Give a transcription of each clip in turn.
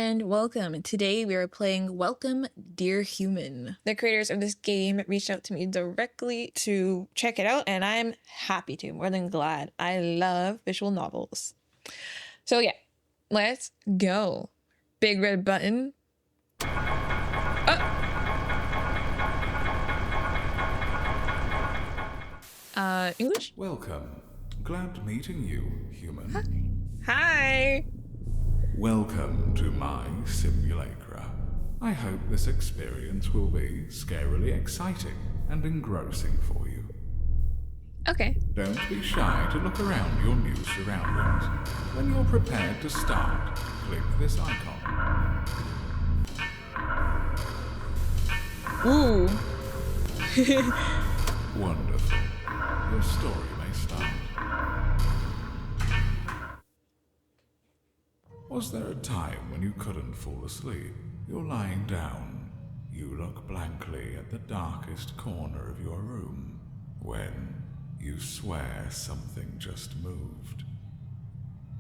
and welcome. Today we are playing Welcome, Dear Human. The creators of this game reached out to me directly to check it out, and I'm happy to, more than glad. I love visual novels. So yeah, let's go. Big red button. English? Welcome. Glad meeting you, human. Hi. Welcome to my simulacra. I hope this experience will be scarily exciting and engrossing for you. Okay. Don't be shy to look around your new surroundings. When you're prepared to start, click this icon. Ooh. Wonderful. Your story may start. Was there a time when you couldn't fall asleep? You're lying down. You look blankly at the darkest corner of your room. When you swear something just moved.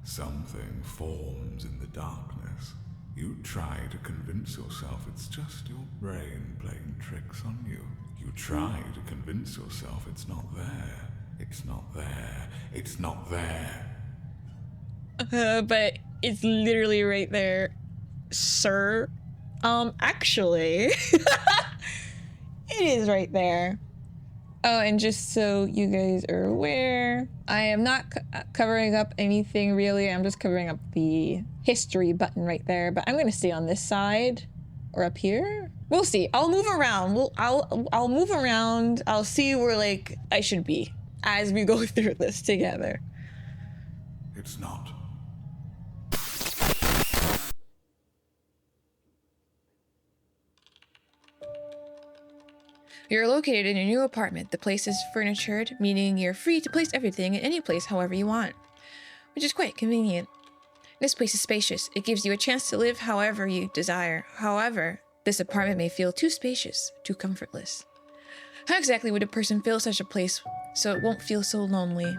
Something forms in the darkness. You try to convince yourself it's just your brain playing tricks on you. You try to convince yourself it's not there. It's not there. It's not there. But it's literally right there, sir. Actually, it is right there. Oh, and just so you guys are aware, I am not covering up anything really. I'm just covering up the history button right there, but I'm gonna stay on this side or up here. We'll see. I'll move around. I'll move around. I'll see where like I should be as we go through this together. It's not. You're located in your new apartment. The place is furnitured, meaning you're free to place everything in any place however you want, which is quite convenient. This place is spacious. It gives you a chance to live however you desire. However, this apartment may feel too spacious, too comfortless. How exactly would a person fill such a place so it won't feel so lonely?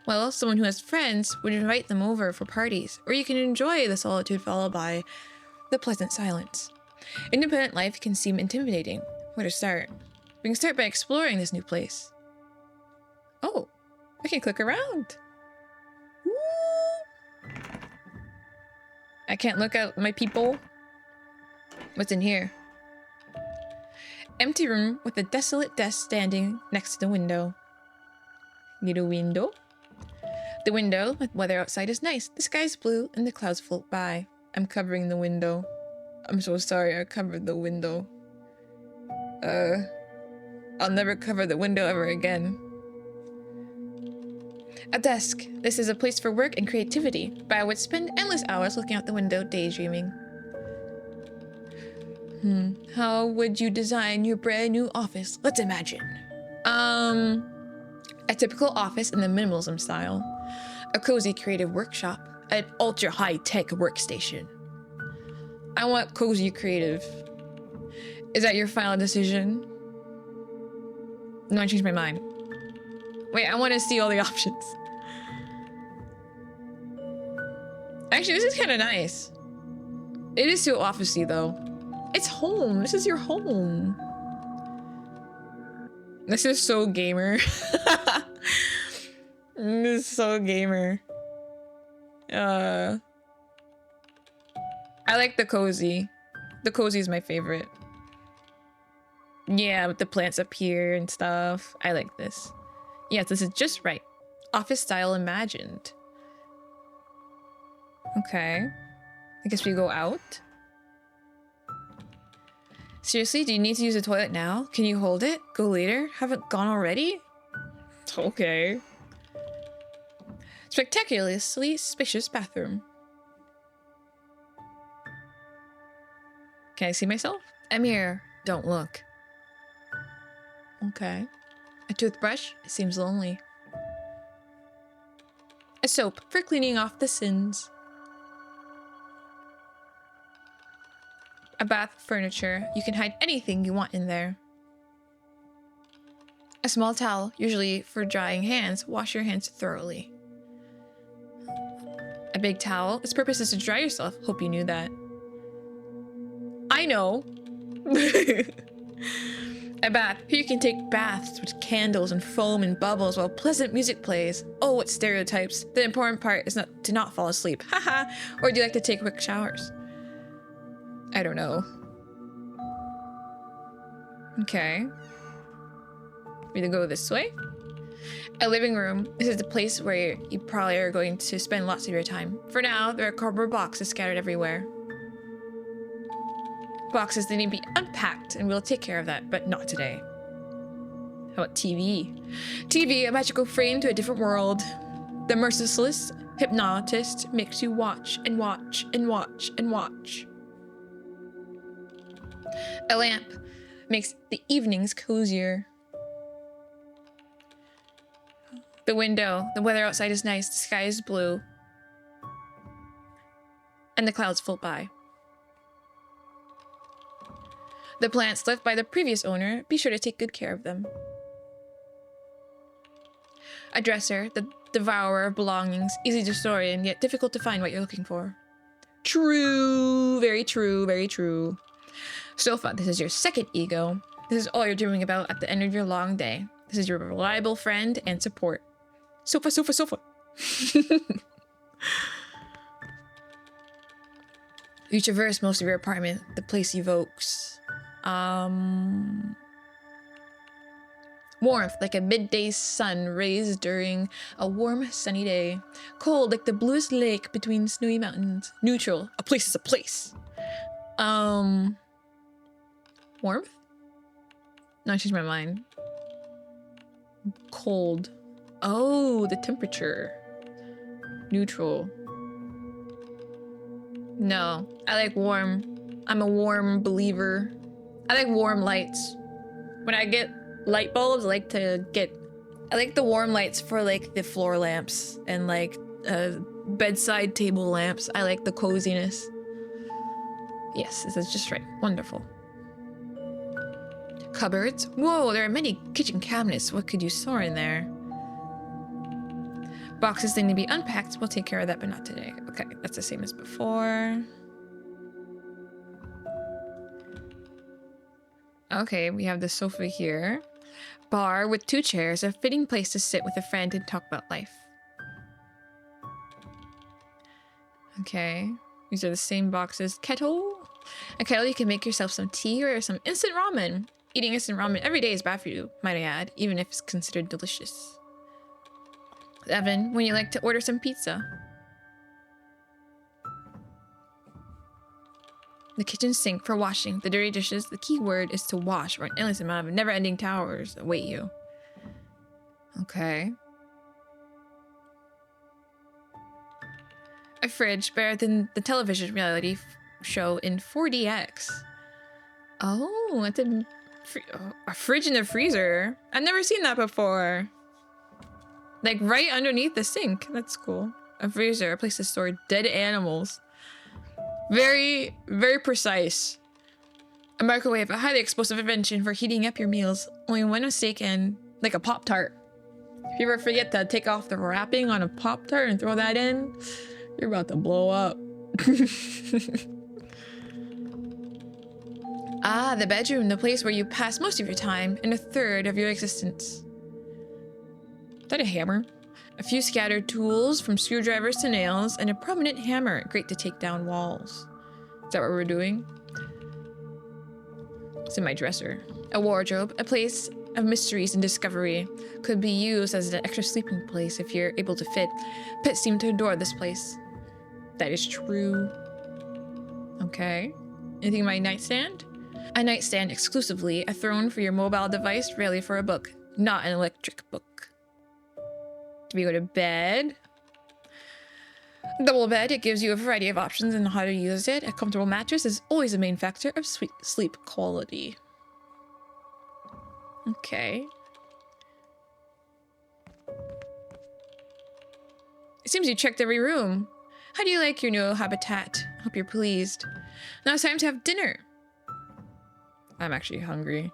Well, someone who has friends would invite them over for parties, or you can enjoy the solitude followed by the pleasant silence. Independent life can seem intimidating. Where to start? We can start by exploring this new place. Oh, I can click around. Woo! I can't look at my people. What's in here? Empty room with a desolate desk standing next to the window. Need a window? The window, the weather outside is nice. The sky's blue and the clouds float by. I'm covering the window. I'm so sorry I covered the window. I'll never cover the window ever again. A desk. This is a place for work and creativity, but I would spend endless hours looking out the window daydreaming. How would you design your brand new office? Let's imagine. A typical office in the minimalism style. A cozy creative workshop. An ultra high-tech workstation. I want cozy creative. Is that your final decision? No, I changed my mind. Wait, I want to see all the options. Actually, this is kind of nice. It is too officey though. It's home. This is your home. This is so gamer. This is so gamer. I like the cozy. The cozy is my favorite. Yeah, with the plants up here and stuff. I like this. Yes, this is just right. Office style imagined. Okay. I guess we go out. Seriously, do you need to use the toilet now? Can you hold it? Go later? Haven't gone already? Okay. Spectacularly spacious bathroom. Can I see myself? A mirror. Don't look. Okay. A toothbrush? It seems lonely. A soap for cleaning off the sins. A bath furniture. You can hide anything you want in there. A small towel, usually for drying hands. Wash your hands thoroughly. A big towel. Its purpose is to dry yourself. Hope you knew that. I know. A bath. Here you can take baths with candles and foam and bubbles while pleasant music plays. Oh, what stereotypes. The important part is not to not fall asleep. Haha. Or do you like to take quick showers? I don't know. Okay. We either go this way. A living room. This is the place where you probably are going to spend lots of your time. For now, there are cardboard boxes scattered everywhere. Boxes that need to be unpacked, and we'll take care of that, but not today. How about TV? TV, a magical frame to a different world. The merciless hypnotist makes you watch and watch and watch and watch. A lamp makes the evenings cozier. The window, the weather outside is nice, the sky is blue, and the clouds float by. The plants left by the previous owner, be sure to take good care of them. A dresser, the devourer of belongings, easy to store in, yet difficult to find what you're looking for. True, very true, very true. Sofa, this is your second ego. This is all you're dreaming about at the end of your long day. This is your reliable friend and support. Sofa, sofa, sofa. You traverse most of your apartment. The place evokes warmth, like a midday sun raised during a warm, sunny day. Cold, like the bluest lake between snowy mountains. Neutral, a place is a place. Warmth? No, I changed my mind. Cold. Oh, the temperature. Neutral. No, I like warm. I'm a warm believer. I like warm lights. When I get light bulbs, I like the warm lights for like the floor lamps and like bedside table lamps. I like the coziness. Yes, this is just right. Wonderful. Cupboards. Whoa, there are many kitchen cabinets. What could you store in there? Boxes need to be unpacked. We'll take care of that, but not today. Okay, that's the same as before. Okay, we have the sofa here. Bar with 2 chairs, a fitting place to sit with a friend and talk about life. Okay, these are the same boxes. Kettle. A kettle, you can make yourself some tea or some instant ramen. Eating instant ramen every day is bad for you, might I add, even if it's considered delicious. Oven, when you like to order some pizza. The kitchen sink for washing the dirty dishes. The key word is to wash, or an endless amount of never-ending towers await you. Okay. A fridge, better than the television reality show in 4DX. Oh, it's a fridge in the freezer. I've never seen that before. Like right underneath the sink. That's cool. A freezer, a place to store dead animals. Very, very precise. A microwave, a highly explosive invention for heating up your meals. Only one mistake and like a Pop-Tart. If you ever forget to take off the wrapping on a Pop-Tart and throw that in, you're about to blow up. Ah, the bedroom, the place where you pass most of your time and a third of your existence. Is that a hammer? A few scattered tools, from screwdrivers to nails, and a prominent hammer, great to take down walls. Is that what we're doing? It's in my dresser. A wardrobe, a place of mysteries and discovery, could be used as an extra sleeping place if you're able to fit. Pets seem to adore this place. That is true. Okay. Anything in my nightstand? A nightstand exclusively, a throne for your mobile device, rarely for a book. Not an electric book. Do we go to bed? Double bed, it gives you a variety of options on how to use it. A comfortable mattress is always a main factor of sleep quality. Okay. It seems you checked every room. How do you like your new habitat? Hope you're pleased. Now it's time to have dinner. I'm actually hungry.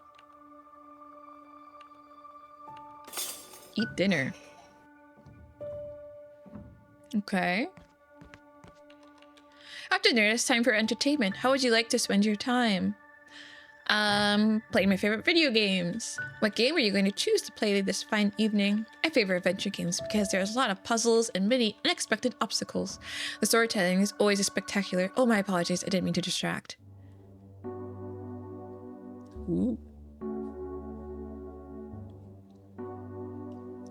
Eat dinner. After dinner, it's time for entertainment. How would you like to spend your time? Playing my favorite video games. What game are you going to choose to play this fine evening? I favor adventure games because there's a lot of puzzles and many unexpected obstacles. The storytelling is always spectacular. Oh, my apologies. I didn't mean to distract. Ooh.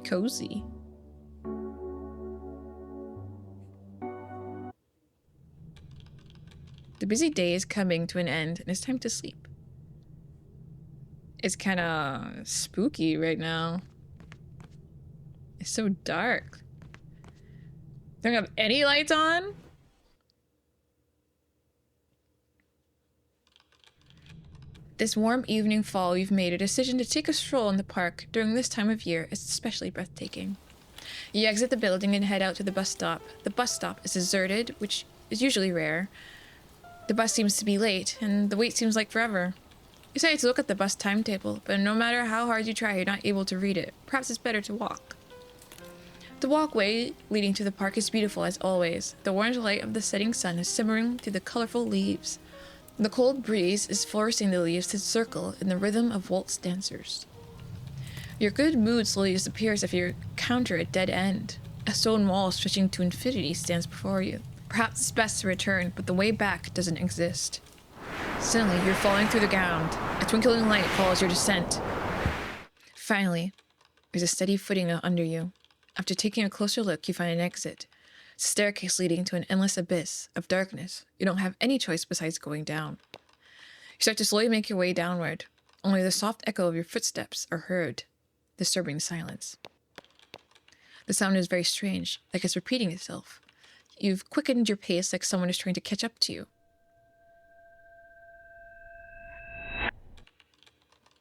Cozy. The busy day is coming to an end and it's time to sleep. It's kind of spooky right now. It's so dark. Don't have any lights on? This warm evening fall, you've made a decision to take a stroll in the park. During this time of year, it's especially breathtaking. You exit the building and head out to the bus stop. The bus stop is deserted, which is usually rare. The bus seems to be late, and the wait seems like forever. You decide to look at the bus timetable, but no matter how hard you try, you're not able to read it. Perhaps it's better to walk. The walkway leading to the park is beautiful as always. The orange light of the setting sun is simmering through the colorful leaves. The cold breeze is forcing the leaves to circle in the rhythm of waltz dancers. Your good mood slowly disappears if you encounter a dead end. A stone wall stretching to infinity stands before you. Perhaps it's best to return, but the way back doesn't exist. Suddenly, you're falling through the ground. A twinkling light follows your descent. Finally, there's a steady footing under you. After taking a closer look, you find an exit. It's a staircase leading to an endless abyss of darkness. You don't have any choice besides going down. You start to slowly make your way downward. Only the soft echo of your footsteps are heard, disturbing the silence. The sound is very strange, like it's repeating itself. You've quickened your pace like someone is trying to catch up to you.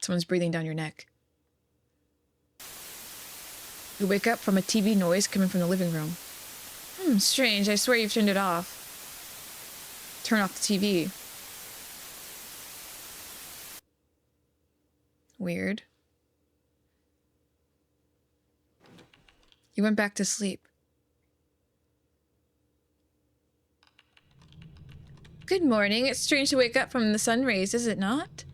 Someone's breathing down your neck. You wake up from a TV noise coming from the living room. Strange. I swear you've turned it off. Turn off the TV. Weird. You went back to sleep. Good morning. It's strange to wake up from the sun rays, is it not?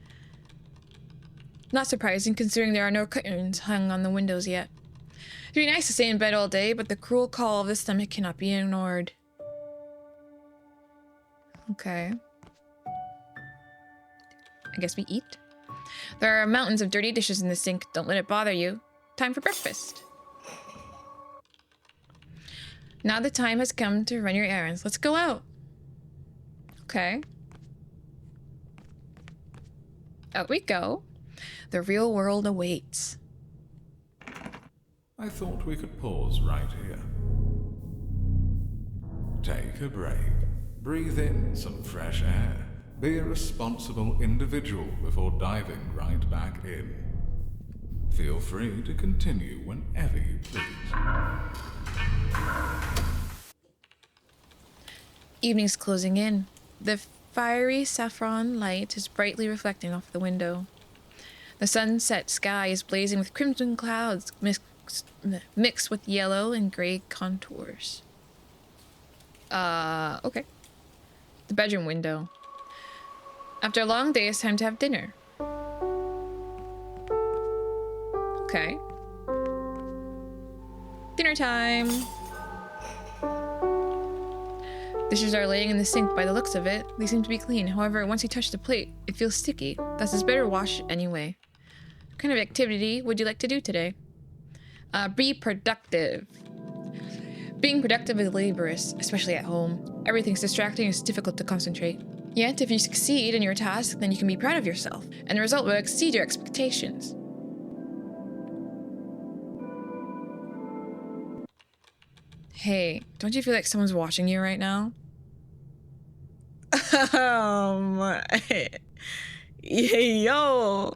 Not surprising, considering there are no curtains hung on the windows yet. It'd be nice to stay in bed all day, but the cruel call of the stomach cannot be ignored. Okay. I guess we eat. There are mountains of dirty dishes in the sink. Don't let it bother you. Time for breakfast. Now the time has come to run your errands. Let's go out. Okay. Out we go. The real world awaits. I thought we could pause right here. Take a break. Breathe in some fresh air. Be a responsible individual before diving right back in. Feel free to continue whenever you please. Evening's closing in. The fiery saffron light is brightly reflecting off the window. The sunset sky is blazing with crimson clouds mixed with yellow and gray contours. Okay. The bedroom window. After a long day, it's time to have dinner. Okay. Dinner time. Dishes are laying in the sink by the looks of it. They seem to be clean. However, once you touch the plate, it feels sticky. Thus, it's better wash anyway. What kind of activity would you like to do today? Be productive. Being productive is laborious, especially at home. Everything's distracting and it's difficult to concentrate. Yet, if you succeed in your task, then you can be proud of yourself, and the result will exceed your expectations. Hey, don't you feel like someone's watching you right now? Yo!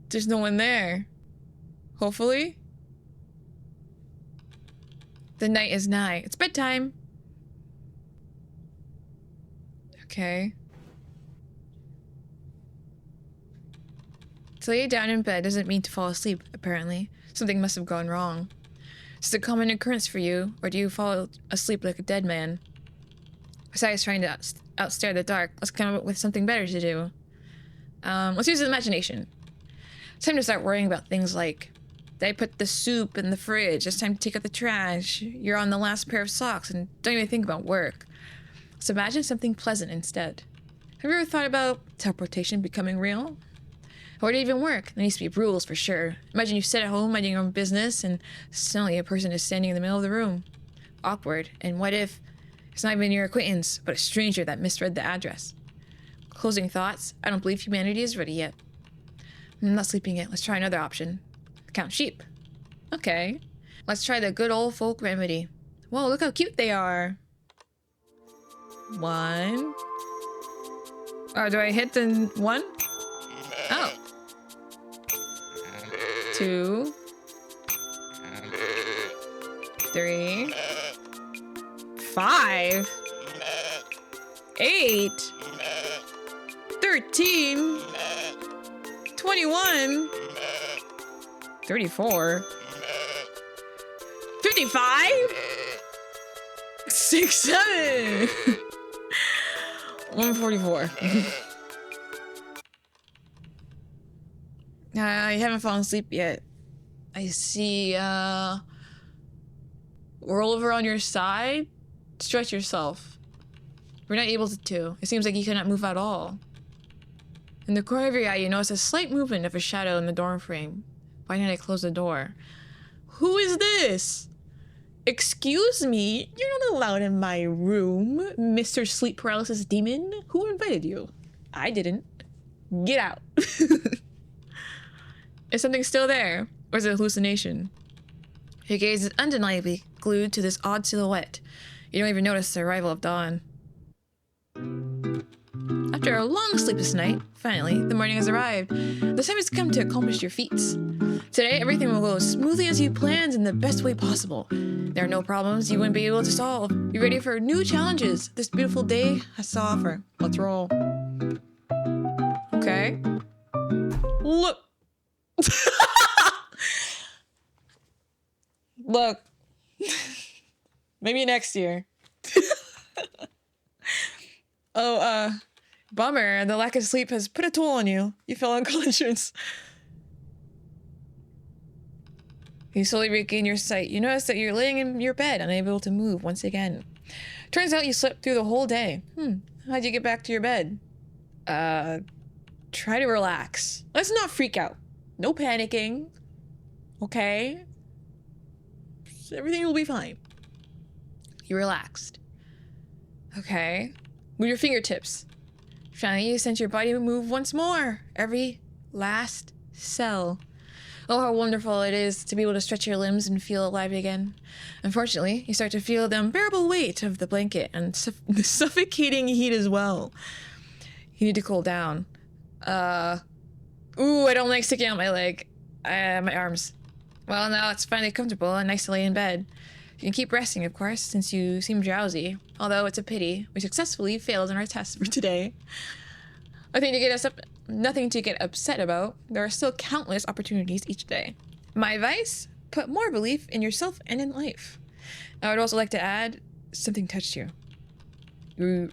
There's no one there. Hopefully. The night is nigh. It's bedtime. Okay. To lay down in bed doesn't mean to fall asleep, apparently. Something must have gone wrong. Is it a common occurrence for you, or do you fall asleep like a dead man? Besides trying to outstare the dark, let's come up with something better to do. Let's use imagination. It's time to start worrying about things like, did I put the soup in the fridge? It's time to take out the trash. You're on the last pair of socks and don't even think about work. Let's imagine something pleasant instead. Have you ever thought about teleportation becoming real? How would it even work? There needs to be rules for sure. Imagine you sit at home minding your own business and suddenly a person is standing in the middle of the room. Awkward. And what if it's not even your acquaintance, but a stranger that misread the address? Closing thoughts. I don't believe humanity is ready yet. I'm not sleeping yet. Let's try another option. Count sheep. Okay. Let's try the good old folk remedy. Whoa, look how cute they are. 1. Oh, do I hit the 1? Oh. 2. 3. 5. 8. 13. 21. 34. 55. 6, 7. 144. I haven't fallen asleep yet. I see, roll over on your side. Stretch yourself. We're not able to. It seems like you cannot move at all. In the corner of your eye, you notice a slight movement of a shadow in the door frame. Why didn't I close the door? Who is this? Excuse me? You're not allowed in my room, Mr. Sleep Paralysis Demon. Who invited you? I didn't. Get out. Is something still there? Or is it a hallucination? Your gaze is undeniably glued to this odd silhouette. You don't even notice the arrival of dawn. After a long sleepless night, finally, the morning has arrived. The time has come to accomplish your feats. Today, everything will go as smoothly as you planned in the best way possible. There are no problems you wouldn't be able to solve. You're ready for new challenges this beautiful day has to offer. Let's roll. Okay. Look. Look. Maybe next year. Oh, bummer. The lack of sleep has put a toll on you. You fell unconscious. You slowly regain your sight. You notice that you're laying in your bed, unable to move once again. Turns out you slept through the whole day. How'd you get back to your bed? Try to relax. Let's not freak out. No panicking. Okay? Everything will be fine. You relaxed. Okay. Move your fingertips. Finally, you sense your body move once more. Every last cell. Oh, how wonderful it is to be able to stretch your limbs and feel alive again. Unfortunately, you start to feel the unbearable weight of the blanket and the suffocating heat as well. You need to cool down. Ooh, I don't like sticking out my leg. My arms. Well, now it's finally comfortable and nice to lay in bed. You can keep resting, of course, since you seem drowsy. Although it's a pity. We successfully failed in our test for today. Nothing to get upset about. There are still countless opportunities each day. My advice? Put more belief in yourself and in life. I would also like to add, something touched you.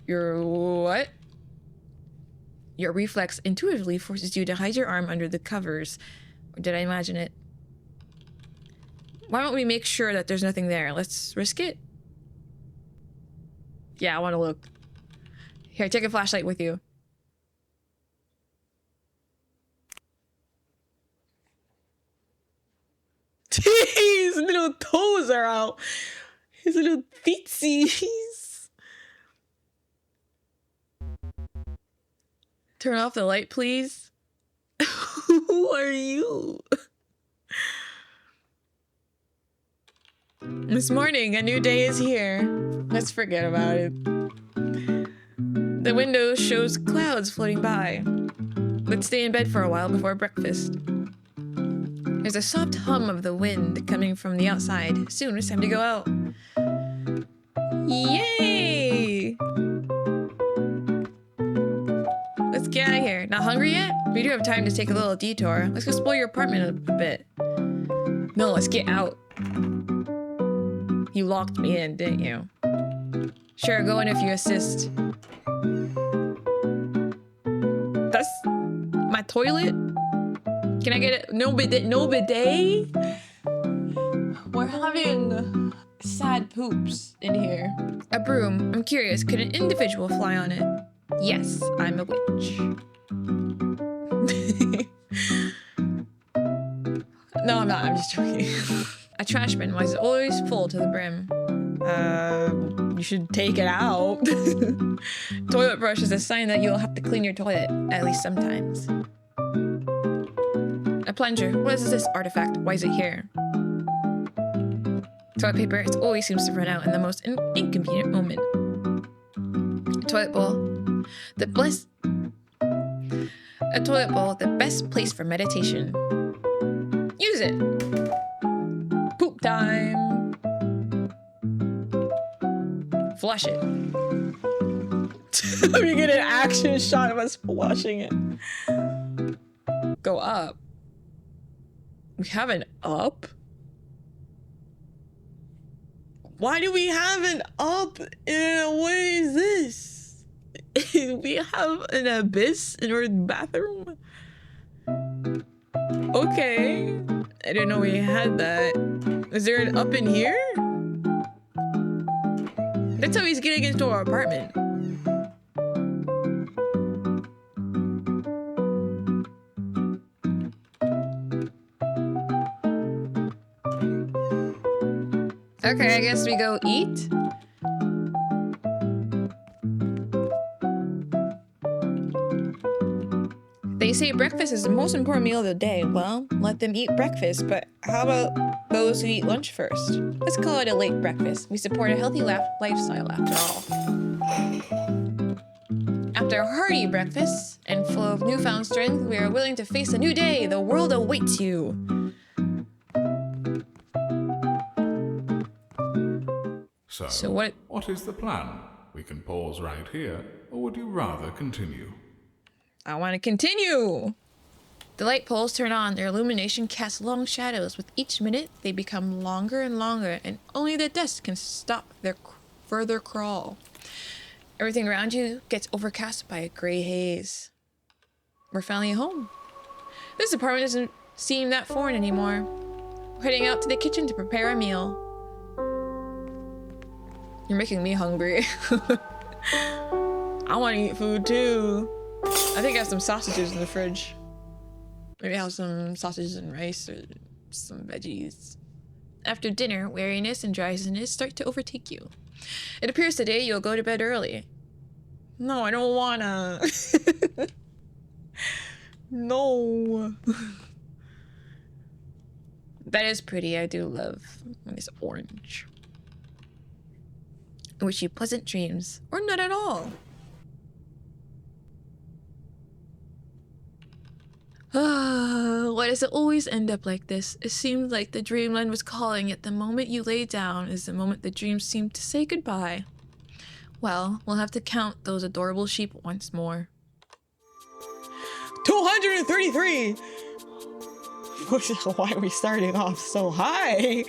Your what? Your reflex intuitively forces you to hide your arm under the covers. Or did I imagine it? Why don't we make sure that there's nothing there? Let's risk it. Yeah, I want to look. Here, take a flashlight with you. His little toes are out. His little feetsies. Turn off the light, please. Who are you? This morning, a new day is here. Let's forget about it. The window shows clouds floating by. Let's stay in bed for a while before breakfast. There's a soft hum of the wind coming from the outside. Soon it's time to go out. Yay! Let's get out of here. Not hungry yet? We do have time to take a little detour. Let's explore your apartment a bit. No, let's get out. You locked me in, didn't you? Sure, go in if you assist. That's my toilet? Can I get it? No bidet? No bidet? We're having sad poops in here. A broom. I'm curious, could an individual fly on it? Yes, I'm a witch. No, I'm not. I'm just joking. A trash bin. Why is it always full to the brim? You should take it out. Toilet brush is a sign that you'll have to clean your toilet, at least sometimes. A plunger. What is this artifact? Why is it here? Toilet paper. It always seems to run out in the most inconvenient moment. Toilet bowl. A toilet bowl, the best place for meditation. Use it. Poop time. Flush it. Let me get an action shot of us flushing it. Go up. We have an up? Why do we have an up? What is this? We have an abyss in our bathroom? Okay. I didn't know we had that. Is there an up in here? That's how he's getting into our apartment. Okay, I guess we go eat. They say breakfast is the most important meal of the day. Well, let them eat breakfast, but how about those who eat lunch first? Let's call it a late breakfast. We support a healthy lifestyle after all. After a hearty breakfast and full of newfound strength, we are willing to face a new day. The world awaits you. So what is the plan? We can pause right here, or would you rather continue? I want to continue. The light poles turn on. Their illumination casts long shadows. With each minute, they become longer and longer, and only the dust can stop their further crawl. Everything around you gets overcast by a gray haze. We're finally home. This apartment doesn't seem that foreign anymore. We're heading out to the kitchen to prepare a meal. You're making me hungry. I want to eat food too. I think I have some sausages in the fridge. Maybe I have some sausages and rice or some veggies. After dinner, weariness and drowsiness start to overtake you. It appears today you'll go to bed early. No, I don't wanna. No. That is pretty. I do love when it's orange. I wish you pleasant dreams, or not at all. Why does it always end up like this? It seemed like the dreamland was calling, yet the moment you lay down is the moment the dreams seem to say goodbye. Well, we'll have to count those adorable sheep once more. 233! Why are we starting off so high?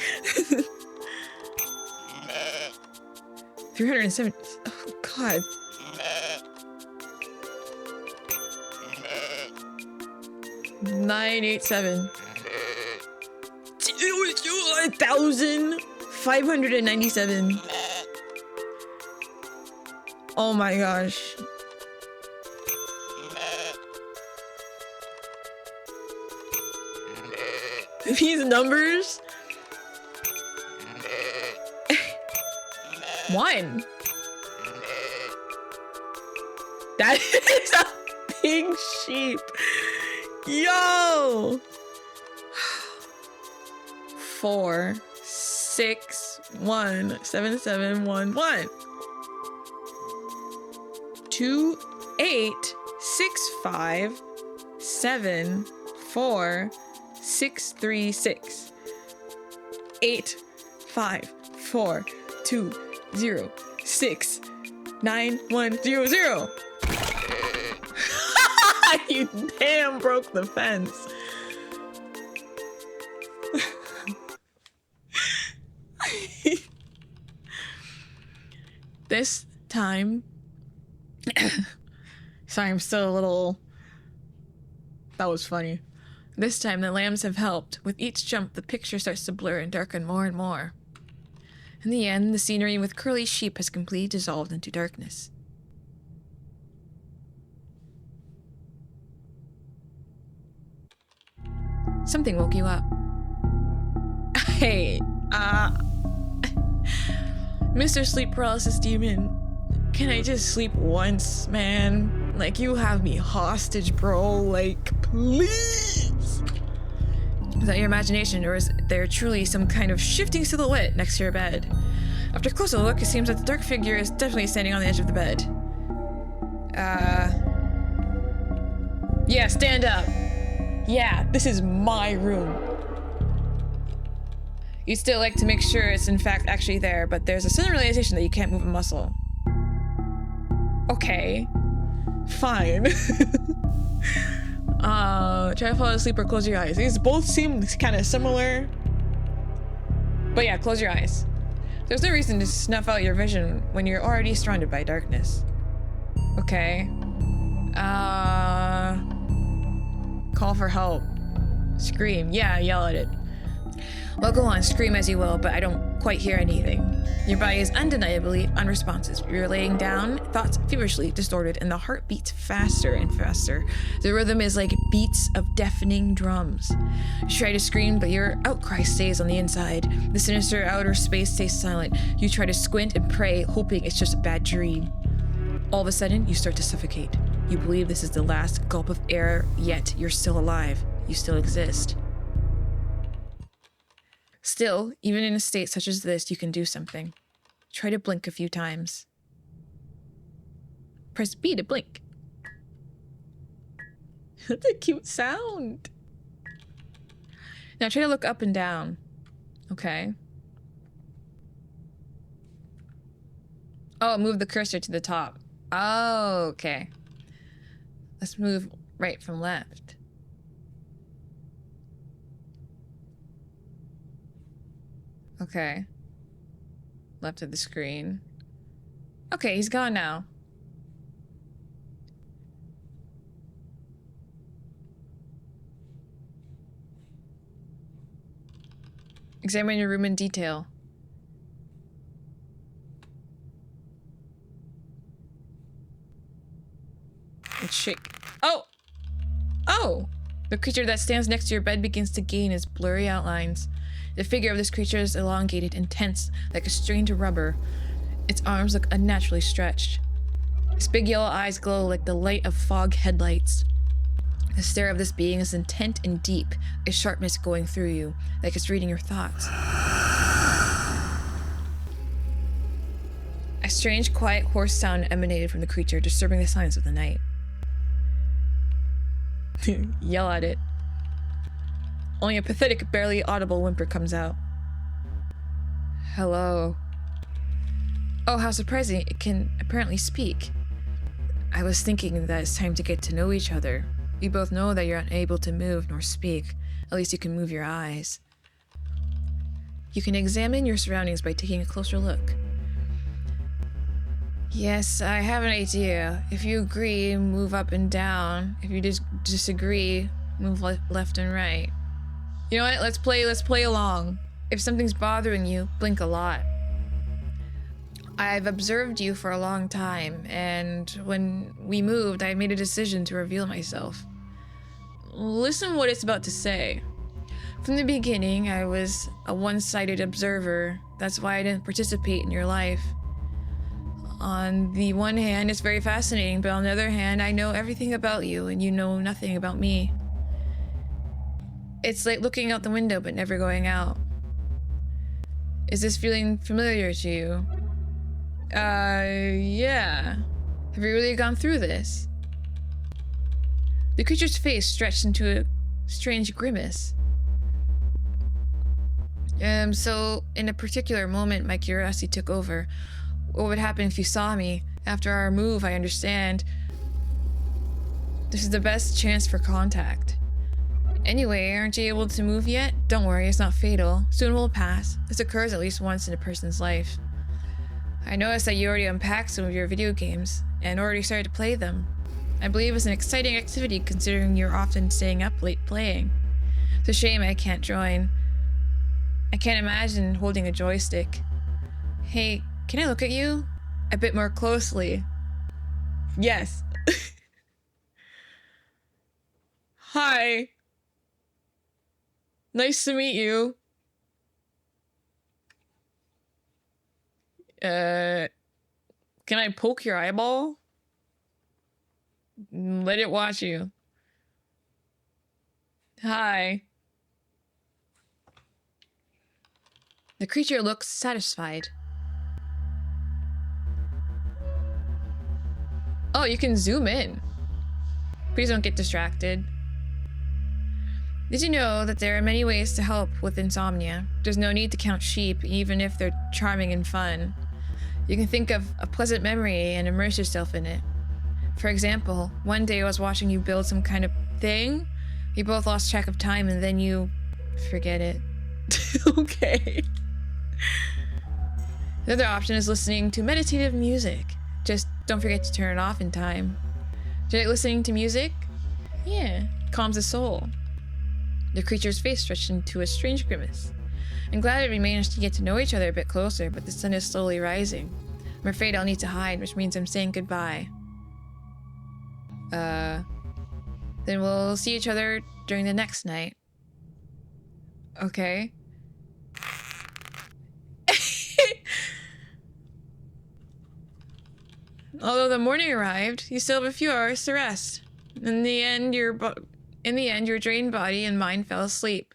307. Oh, God. $987. 1,597. Oh my gosh. These numbers. 1. That is a big sheep. Yo. 4 6 1 7 7 1 1 2 8 6 5 7 4 6 3 6 8 5 4 2 0 6 9 1 0 0. You damn broke the fence. This time... Sorry, I'm still a little... That was funny. This time, the lambs have helped. With each jump, the picture starts to blur and darken more and more. In the end, the scenery with curly sheep has completely dissolved into darkness. Something woke you up. Hey, Mr. Sleep Paralysis Demon, can I just sleep once, man? Like, you have me hostage, bro. Like, please. Is that your imagination, or is there truly some kind of shifting silhouette next to your bed? After a closer look, it seems that the dark figure is definitely standing on the edge of the bed. Yeah, stand up. Yeah, this is my room. You'd still like to make sure it's in fact actually there, but there's a sudden realization that you can't move a muscle. Okay. Fine. Try to fall asleep or close your eyes. These both seem kind of similar. But yeah, close your eyes. There's no reason to snuff out your vision when you're already surrounded by darkness. Okay. Call for help. Scream. Yeah, yell at it. Well, go on, scream as you will, but I don't quite hear anything. Your body is undeniably unresponsive. You're laying down, thoughts feverishly distorted, and the heart beats faster and faster. The rhythm is like beats of deafening drums. You try to scream, but your outcry stays on the inside. The sinister outer space stays silent. You try to squint and pray, hoping it's just a bad dream. All of a sudden, you start to suffocate. You believe this is the last gulp of air, yet you're still alive. You still exist. Still, even in a state such as this, you can do something. Try to blink a few times. Press B to blink. That's a cute sound. Now try to look up and down. Okay. Oh, move the cursor to the top. Oh, okay. Let's move right from left. Okay. Left of the screen. Okay, he's gone now. Examine your room in detail. Let's shake. Oh! Oh! The creature that stands next to your bed begins to gain its blurry outlines. The figure of this creature is elongated and tense, like a strained rubber. Its arms look unnaturally stretched. Its big yellow eyes glow like the light of fog headlights. The stare of this being is intent and deep, a sharpness going through you, like it's reading your thoughts. A strange, quiet, hoarse sound emanated from the creature, disturbing the silence of the night. Yell at it. Only a pathetic, barely audible whimper comes out. Hello. Oh, how surprising. It can apparently speak. I was thinking that it's time to get to know each other. We both know that you're unable to move nor speak. At least you can move your eyes. You can examine your surroundings by taking a closer look. Yes, I have an idea. If you agree, move up and down. If you disagree, move left and right. You know what? Let's play along. If something's bothering you, blink a lot. I've observed you for a long time, and when we moved, I made a decision to reveal myself. Listen what it's about to say. From the beginning, I was a one-sided observer. That's why I didn't participate in your life. On the one hand, it's very fascinating, but on the other hand, I know everything about you, and you know nothing about me. It's like looking out the window, but never going out. Is this feeling familiar to you? Yeah. Have you really gone through this? The creature's face stretched into a strange grimace. So, in a particular moment, my curiosity took over. What would happen if you saw me? After our move, I understand. This is the best chance for contact. Anyway, aren't you able to move yet? Don't worry, it's not fatal. Soon it will pass. This occurs at least once in a person's life. I noticed that you already unpacked some of your video games and already started to play them. I believe it's an exciting activity considering you're often staying up late playing. It's a shame I can't join. I can't imagine holding a joystick. Hey, can I look at you a bit more closely? Yes. Hi. Nice to meet you. Can I poke your eyeball? Let it watch you. Hi. The creature looks satisfied. Oh, you can zoom in. Please don't get distracted. Did you know that there are many ways to help with insomnia? There's no need to count sheep, even if they're charming and fun. You can think of a pleasant memory and immerse yourself in it. For example, one day I was watching you build some kind of thing. You both lost track of time and then you forget it. Okay. The other option is listening to meditative music. Just don't forget to turn it off in time. Do you like listening to music? Yeah, calms the soul. The creature's face stretched into a strange grimace. I'm glad we managed to get to know each other a bit closer, but the sun is slowly rising. I'm afraid I'll need to hide, which means I'm saying goodbye. Then we'll see each other during the next night. Okay. Although the morning arrived, you still have a few hours to rest. In the end, your drained body and mind fell asleep.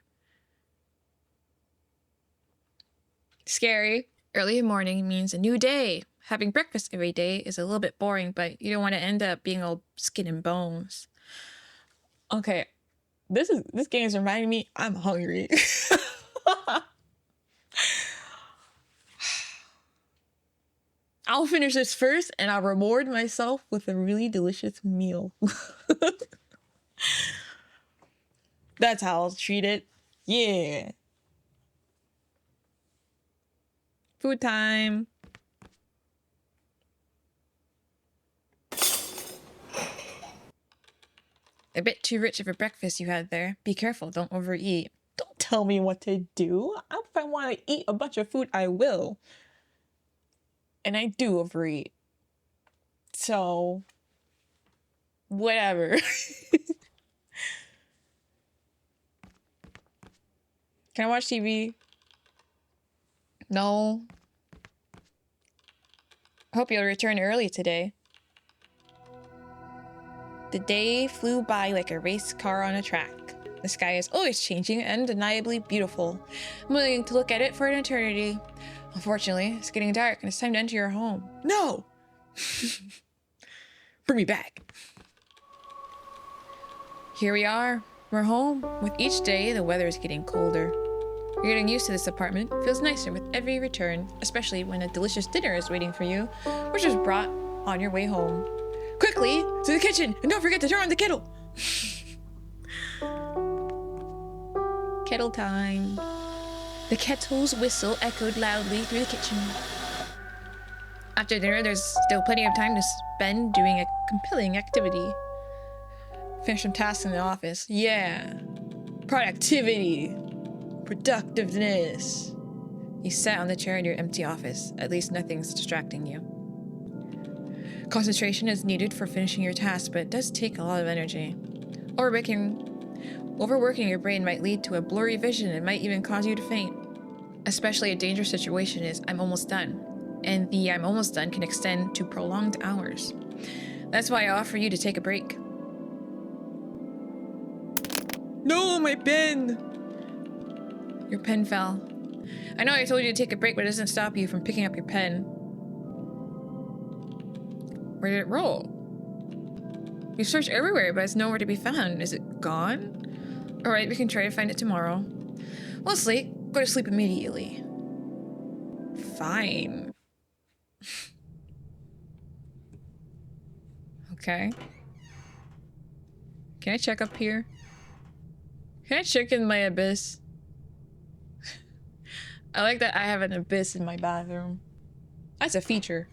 Scary. Early morning means a new day. Having breakfast every day is a little bit boring, but you don't want to end up being all skin and bones. Okay, this game is reminding me I'm hungry. I'll finish this first and I'll reward myself with a really delicious meal. That's how I'll treat it. Yeah. Food time. A bit too rich of a breakfast you had there. Be careful, don't overeat. Don't tell me what to do. If I want to eat a bunch of food, I will. And I do overeat. So, whatever. Can I watch TV? No. I hope you'll return early today. The day flew by like a race car on a track. The sky is always changing and undeniably beautiful. I'm willing to look at it for an eternity. Unfortunately, it's getting dark and it's time to enter your home. No! Bring me back. Here we are. We're home. With each day, the weather is getting colder. You're getting used to this apartment. It feels nicer with every return, especially when a delicious dinner is waiting for you, which was brought on your way home. Quickly, to the kitchen, and don't forget to turn on the kettle. Kettle time. The kettle's whistle echoed loudly through the kitchen. After dinner, there's still plenty of time to spend doing a compelling activity. Finish some tasks in the office. Yeah. Productivity. Productiveness. You sat on the chair in your empty office. At least nothing's distracting you. Concentration is needed for finishing your task, but it does take a lot of energy. Overworking your brain might lead to a blurry vision and might even cause you to faint. Especially a dangerous situation is I'm almost done. And the I'm almost done can extend to prolonged hours. That's why I offer you to take a break. No, my pen! Your pen fell. I know I told you to take a break, but it doesn't stop you from picking up your pen. Where did it roll? You searched everywhere, but it's nowhere to be found. Is it gone? Alright, we can try to find it tomorrow. Leslie, go to sleep immediately. Fine. Okay. Can I check up here? Can I check in my abyss? I like that I have an abyss in my bathroom. That's a feature.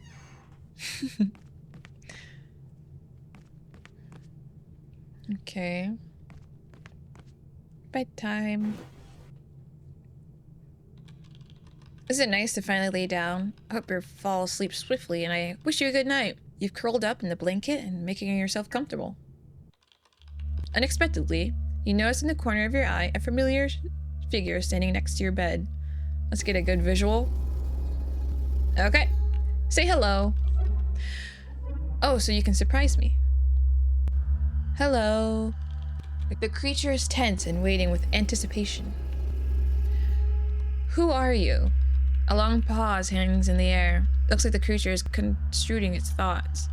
Okay. Bedtime. Isn't it nice to finally lay down? I hope you fall asleep swiftly, and I wish you a good night. You've curled up in the blanket and making yourself comfortable. Unexpectedly, you notice in the corner of your eye a familiar figure standing next to your bed. Let's get a good visual. Okay. Say hello. Oh, so you can surprise me. Hello. The creature is tense and waiting with anticipation. Who are you? A long pause hangs in the air. Looks like the creature is construing its thoughts.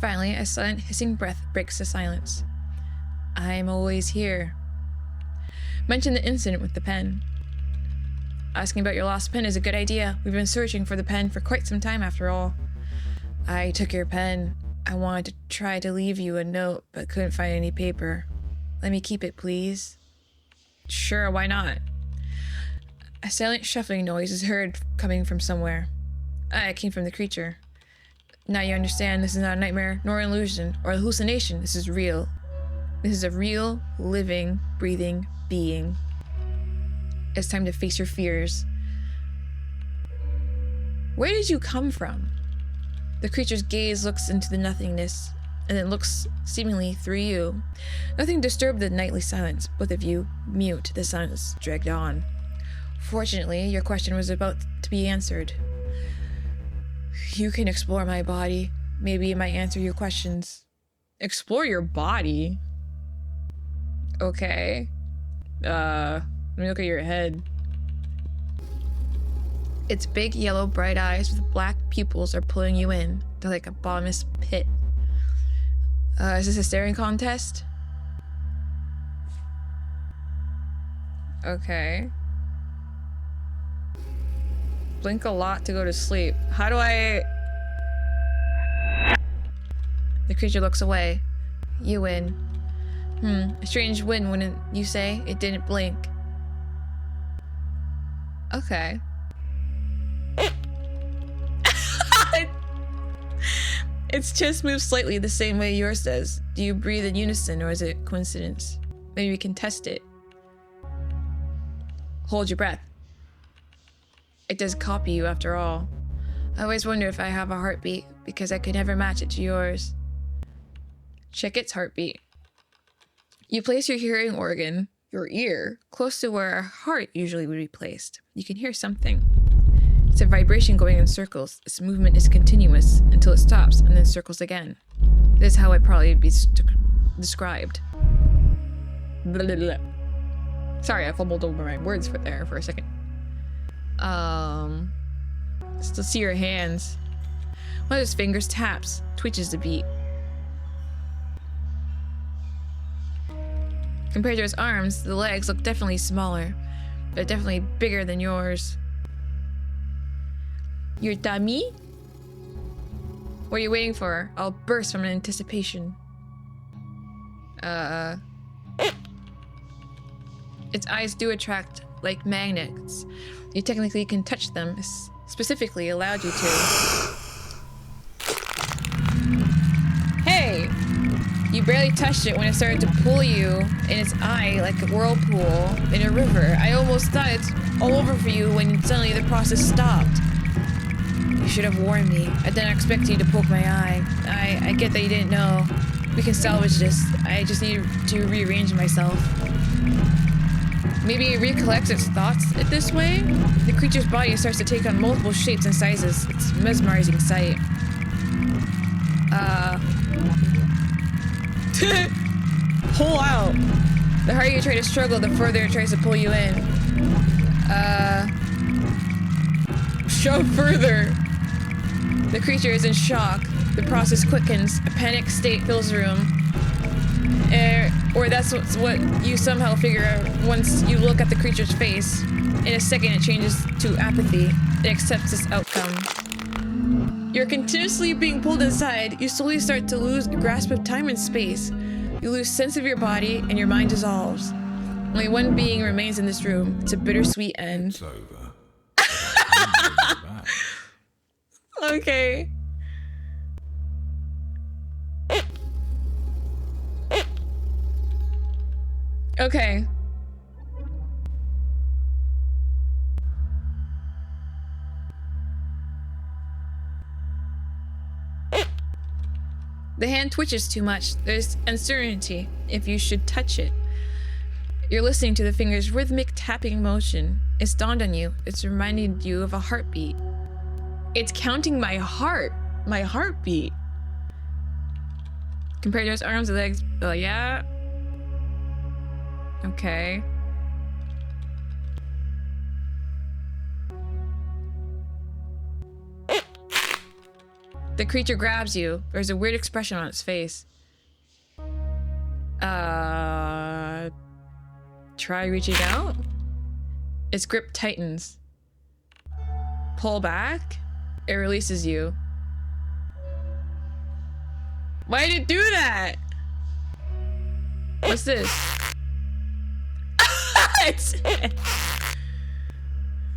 Finally, a sudden hissing breath breaks the silence. I'm always here. Mention the incident with the pen. Asking about your lost pen is a good idea. We've been searching for the pen for quite some time after all. I took your pen. I wanted to try to leave you a note, but couldn't find any paper. Let me keep it, please. Sure, why not? A silent shuffling noise is heard coming from somewhere. It came from the creature. Now you understand this is not a nightmare, nor an illusion, or hallucination. This is real. This is a real, living, breathing being. It's time to face your fears. Where did you come from? The creature's gaze looks into the nothingness, and it looks seemingly through you. Nothing disturbed the nightly silence. Both of you, mute, the silence dragged on. Fortunately, your question was about to be answered. You can explore my body. Maybe it might answer your questions. Explore your body? Okay. Let me look at your head. Its big yellow bright eyes with black pupils are pulling you in. They're like a bottomless pit. Is this a staring contest? Okay. Blink a lot to go to sleep. How do I... The creature looks away. You win. A strange win, wouldn't you say? It didn't blink. Okay. Its chest moves slightly the same way yours does. Do you breathe in unison, or is it coincidence? Maybe we can test it. Hold your breath. It does copy you after all. I always wonder if I have a heartbeat, because I could never match it to yours. Check its heartbeat. You place your hearing organ, your ear, close to where a heart usually would be placed. You can hear something. It's a vibration going in circles. Its movement is continuous until it stops and then circles again. This is how it probably would be described. Blah, blah, blah. Sorry, I fumbled over my words for a second. Still see your hands. One of his fingers taps, twitches a beat. Compared to his arms, the legs look definitely smaller, but definitely bigger than yours. Your dummy? What are you waiting for? I'll burst from anticipation. Its eyes do attract like magnets. You technically can touch them, specifically allowed you to. Hey! You barely touched it when it started to pull you in its eye like a whirlpool in a river. I almost thought it's all over for you when suddenly the process stopped. You should have warned me. I didn't expect you to poke my eye. I get that you didn't know. We can salvage this. I just need to rearrange myself. Maybe it recollects its thoughts this way? The creature's body starts to take on multiple shapes and sizes. It's a mesmerizing sight. Pull out. The harder you try to struggle, the further it tries to pull you in. Shove further. The creature is in shock. The process quickens. A panic state fills the room. Or that's what you somehow figure out once you look at the creature's face. In a second, it changes to apathy. It accepts this outcome. You're continuously being pulled inside. You slowly start to lose grasp of time and space. You lose sense of your body, and your mind dissolves. Only one being remains in this room. It's a bittersweet end. It's over. Okay. Okay. The hand twitches too much. There's uncertainty if you should touch it. You're listening to the finger's rhythmic tapping motion. It's dawned on you. It's reminding you of a heartbeat. It's counting my heart. My heartbeat. Compared to his arms and legs. Oh, yeah. Okay. The creature grabs you. There's a weird expression on its face. Try reaching out? Its grip tightens. Pull back? It releases you. Why did it do that? What's this?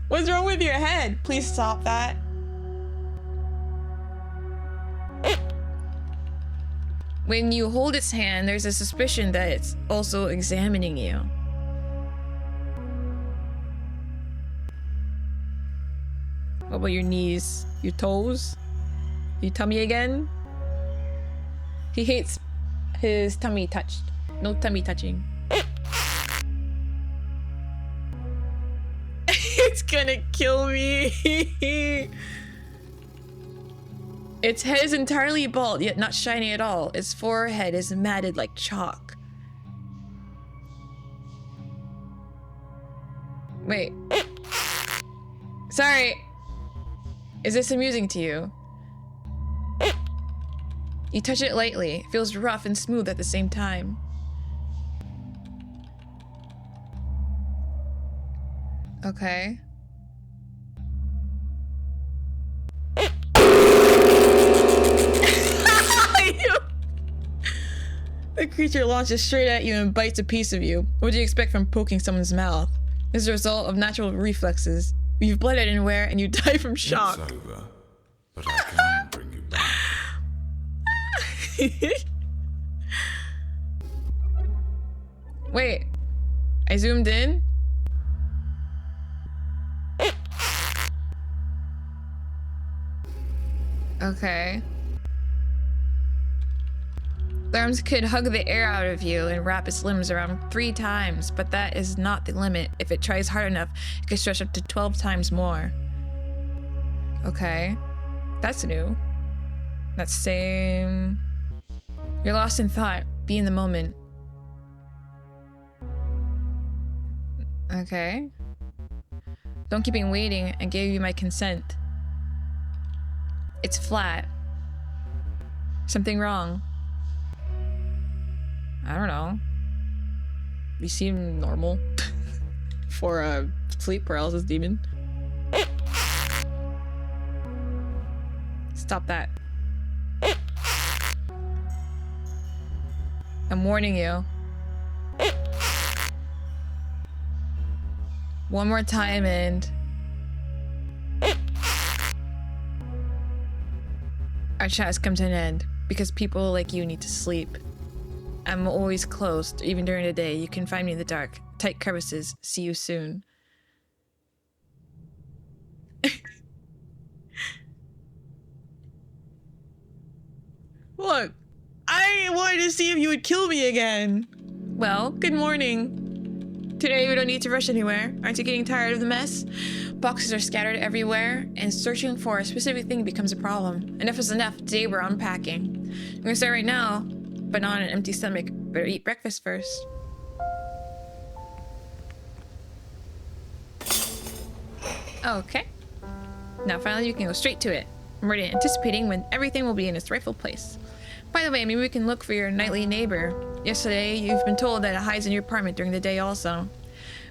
What's wrong with your head? Please stop that. When you hold its hand, there's a suspicion that it's also examining you. What about your knees? Your toes? Your tummy again? He hates his tummy touched. No tummy touching. It's gonna kill me. Its head is entirely bald, yet not shiny at all. Its forehead is matted like chalk. Wait. Sorry. Is this amusing to you? You touch it lightly. It feels rough and smooth at the same time. Okay. The creature launches straight at you and bites a piece of you. What do you expect from poking someone's mouth? This is a result of natural reflexes. You've bled anywhere and you die from shock. It's over, but I can bring you back. Wait, I zoomed in? Okay. The arms could hug the air out of you and wrap its limbs around 3 times, but that is not the limit. If it tries hard enough, it could stretch up to 12 times more. Okay. That's new. That's same. You're lost in thought. Be in the moment. Okay. Don't keep me waiting. I gave you my consent. It's flat. Something wrong. I don't know. You seem normal for a sleep paralysis demon. Stop that. I'm warning you. One more time and our chat has come to an end because people like you need to sleep. I'm always closed, even during the day. You can find me in the dark. Tight crevices. See you soon. Look, I wanted to see if you would kill me again. Well, good morning. Today we don't need to rush anywhere. Aren't you getting tired of the mess? Boxes are scattered everywhere, and searching for a specific thing becomes a problem. Enough is enough. Today we're unpacking. I'm gonna start right now, but not on an empty stomach. Better eat breakfast first. Okay. Now finally you can go straight to it. I'm already anticipating when everything will be in its rightful place. By the way, maybe we can look for your nightly neighbor. Yesterday, you've been told that it hides in your apartment during the day also.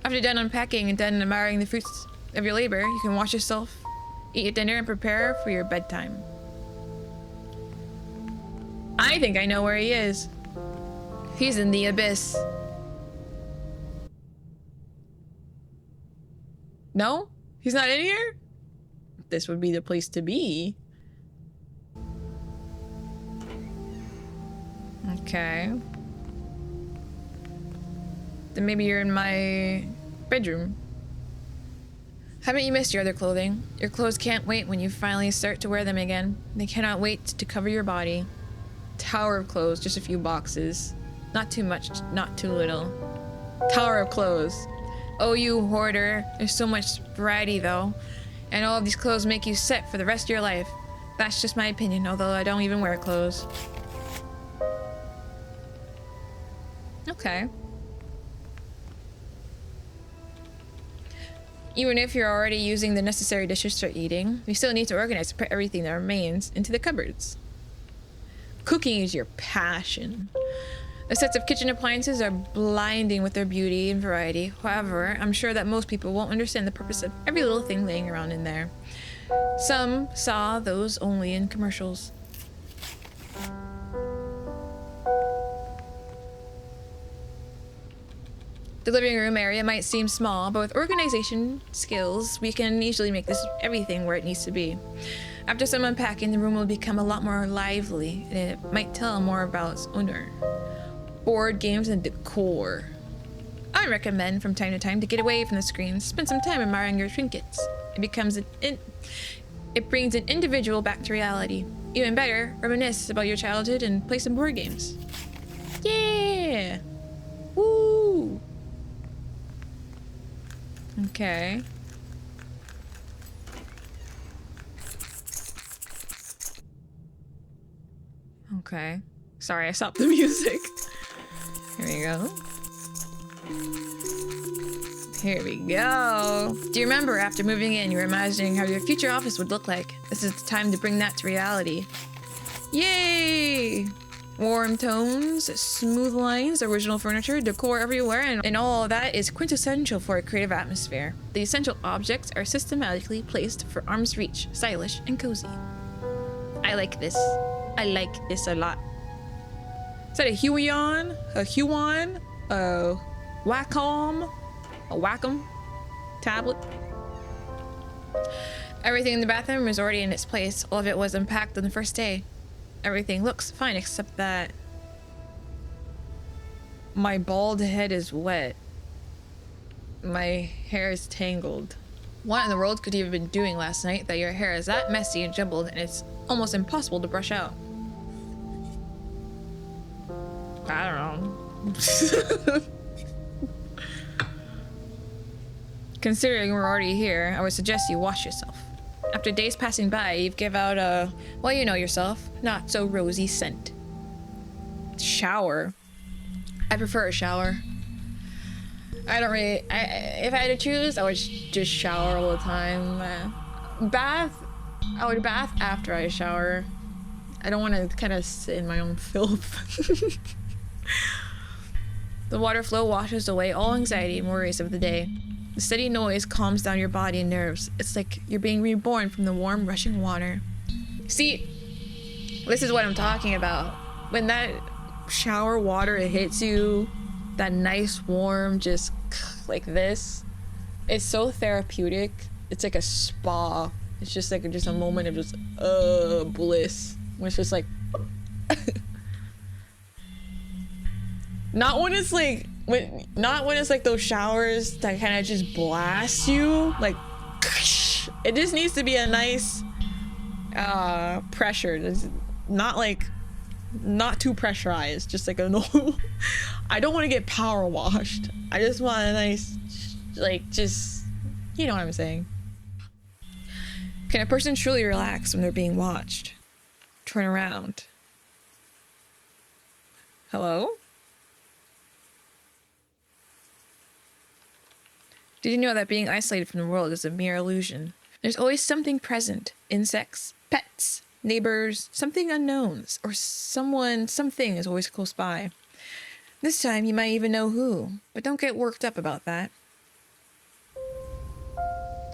After you're done unpacking and done admiring the fruits of your labor, you can wash yourself, eat your dinner, and prepare for your bedtime. I think I know where he is. He's in the abyss. No? He's not in here? This would be the place to be. Okay. Then maybe you're in my bedroom. Haven't you missed your other clothing? Your clothes can't wait when you finally start to wear them again. They cannot wait to cover your body. Tower of clothes, just a few boxes. Not too much, not too little. Tower of clothes. Oh, you hoarder. There's so much variety, though. And all of these clothes make you set for the rest of your life. That's just my opinion, although I don't even wear clothes. Okay. Even if you're already using the necessary dishes for eating, you still need to organize to put everything that remains into the cupboards. Cooking is your passion. The sets of kitchen appliances are blinding with their beauty and variety. However, I'm sure that most people won't understand the purpose of every little thing laying around in there. Some saw those only in commercials. The living room area might seem small, but with organization skills, we can easily make this everything where it needs to be. After some unpacking, the room will become a lot more lively, and it might tell more about its owner. Board games and decor. I recommend from time to time to get away from the screens, spend some time admiring your trinkets. It brings an individual back to reality. Even better, reminisce about your childhood and play some board games. Yeah! Woo! Okay. Okay. Sorry, I stopped the music. Here we go. Here we go. Do you remember after moving in, you were imagining how your future office would look like? This is the time to bring that to reality. Yay! Warm tones, smooth lines, original furniture, decor everywhere, and all of that is quintessential for a creative atmosphere. The essential objects are systematically placed for arm's reach, stylish, and cozy. I like this. I like this a lot. Is that a Huion? A Huon? A Wacom? A Wacom tablet? Everything in the bathroom is already in its place. All of it was unpacked on the first day. Everything looks fine except that my bald head is wet. My hair is tangled. What in the world could you have been doing last night that your hair is that messy and jumbled and it's almost impossible to brush out? I don't know. Considering we're already here, I would suggest you wash yourself. After days passing by, you give out a, well, you know yourself, not so rosy scent. Shower. I prefer a shower. I don't really, if I had to choose, I would just shower all the time. Bath, I would bath after I shower. I don't want to kind of sit in my own filth. The water flow washes away all anxiety and worries of the day. The steady noise calms down your body and nerves. It's like you're being reborn from the warm, rushing water. See, this is what I'm talking about. When that shower water hits you, that nice, warm, just like this, it's so therapeutic. It's like a spa. It's just like just a moment of just bliss. When it's just like not when it's like those showers that kind of just blast you like it just needs to be a nice pressure. It's not too pressurized, just like a no. I don't want to get power washed. I just want a nice, like, just, you know what I'm saying. Can a person truly relax when they're being watched? Turn around. Hello? Did you know that being isolated from the world is a mere illusion? There's always something present. Insects, pets, neighbors, something unknown, or something is always close by. This time you might even know who, but don't get worked up about that.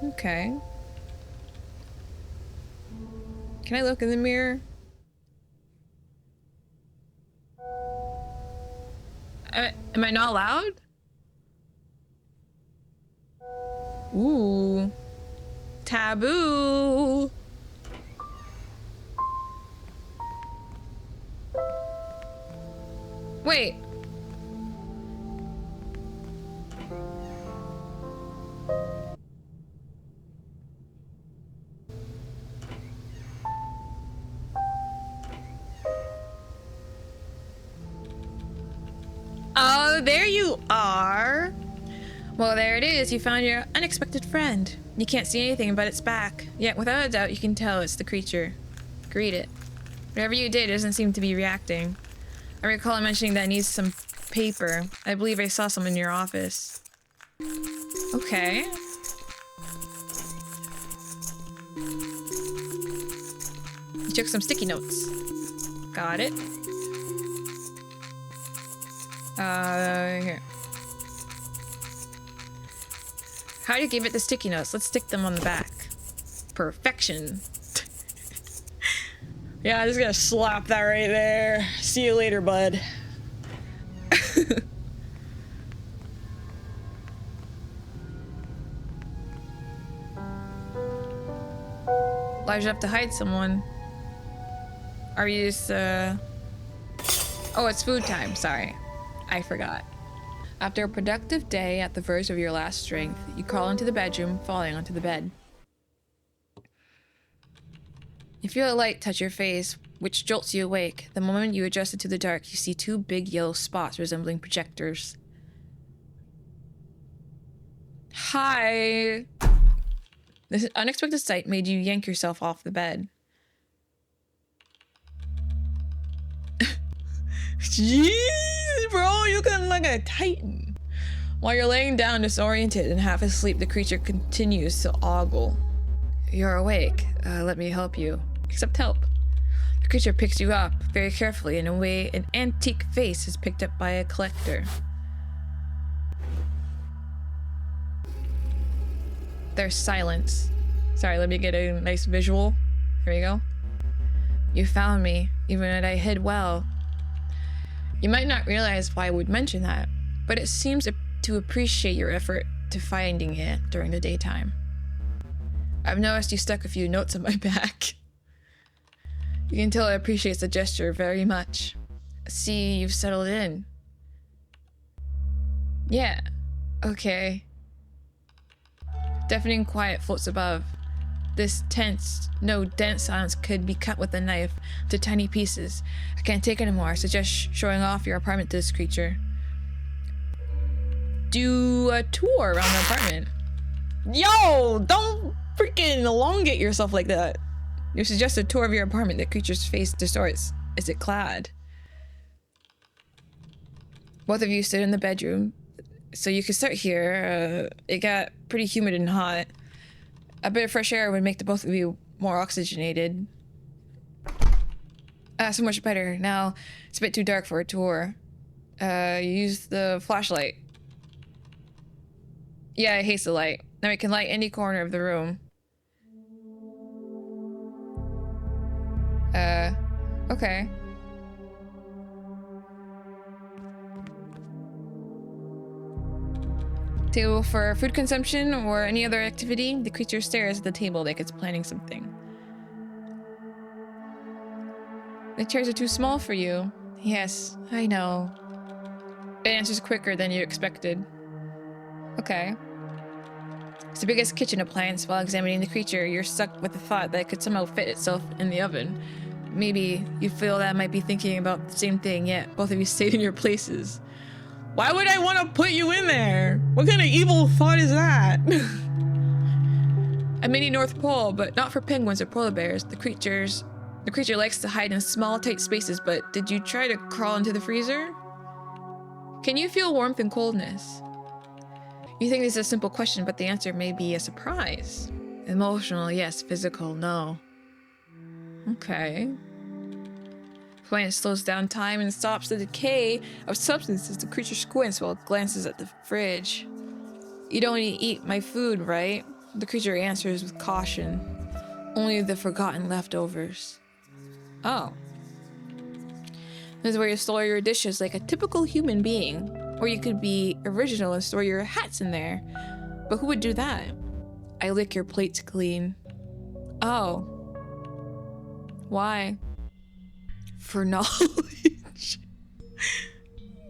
Okay. Can I look in the mirror? Am I not allowed? Ooh. Taboo. Wait. Oh, there you are. Well, there it is. You found your unexpected friend. You can't see anything but its back. Yet, without a doubt, you can tell it's the creature. Greet it. Whatever you did, it doesn't seem to be reacting. I recall mentioning that it needs some paper. I believe I saw some in your office. Okay. You took some sticky notes. Got it. Here. How do you give it the sticky notes? Let's stick them on the back. Perfection. Yeah, I'm just gonna slap that right there. See you later, bud. Why'd you have to hide someone? Are you just, Oh, it's food time. Sorry. I forgot. After a productive day at the verge of your last strength, you crawl into the bedroom, falling onto the bed. You feel a light touch your face, which jolts you awake. The moment you adjust it to the dark, you see two big yellow spots resembling projectors. Hi! This unexpected sight made you yank yourself off the bed. Jeez, bro, you looking like a titan. While you're laying down disoriented and half asleep, the creature continues to ogle. You're awake. Let me help you. Accept help. The creature picks you up very carefully in a way an antique vase is picked up by a collector. There's silence. Sorry, let me get a nice visual. Here we go. You found me, even when I hid well. You might not realize why I would mention that, but it seems to appreciate your effort to finding it during the daytime. I've noticed you stuck a few notes on my back. You can tell it appreciates the gesture very much. See, you've settled in. Yeah, okay. Deafening quiet floats above. This tense, no dense silence could be cut with a knife to tiny pieces. I can't take anymore. I suggest showing off your apartment to this creature. Do a tour around the apartment. Yo, don't freaking elongate yourself like that. You suggest a tour of your apartment. The creature's face distorts. Is it clad? Both of you sit in the bedroom. So you can start here. It got pretty humid and hot. A bit of fresh air would make the both of you more oxygenated. So much better. Now, it's a bit too dark for a tour. Use the flashlight. Yeah, it hates the light. Now we can light any corner of the room. Okay. Table for food consumption or any other activity. The creature stares at the table like it's planning something. The chairs are too small for you. Yes, I know. It answers quicker than you expected. Okay. It's the biggest kitchen appliance. While examining the creature, you're stuck with the thought that it could somehow fit itself in the oven. Maybe you feel that I might be thinking about the same thing, yet both of you stayed in your places. Why would I want to put you in there? What kind of evil thought is that? A mini North Pole, but not for penguins or polar bears. The creature likes to hide in small, tight spaces, but did you try to crawl into the freezer? Can you feel warmth and coldness? You think this is a simple question, but the answer may be a surprise. Emotional, yes. Physical, no. Okay. When it slows down time and stops the decay of substances, the creature squints while it glances at the fridge. You don't eat my food, right? The creature answers with caution. Only the forgotten leftovers. Oh. This is where you store your dishes like a typical human being. Or you could be original and store your hats in there. But who would do that? I lick your plates clean. Oh. Why? For knowledge.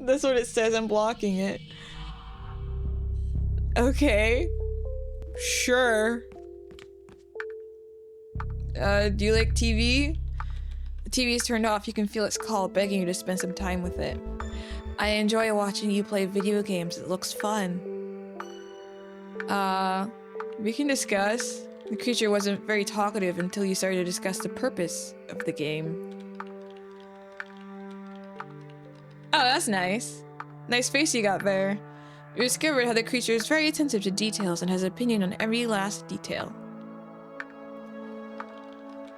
That's what it says. I'm blocking it. Okay. Sure. Do you like TV? The TV is turned off. You can feel its call begging you to spend some time with it. I enjoy watching you play video games. It looks fun. We can discuss. The creature wasn't very talkative until you started to discuss the purpose of the game. Oh, that's nice. Nice face you got there. You discovered how the creature is very attentive to details and has an opinion on every last detail.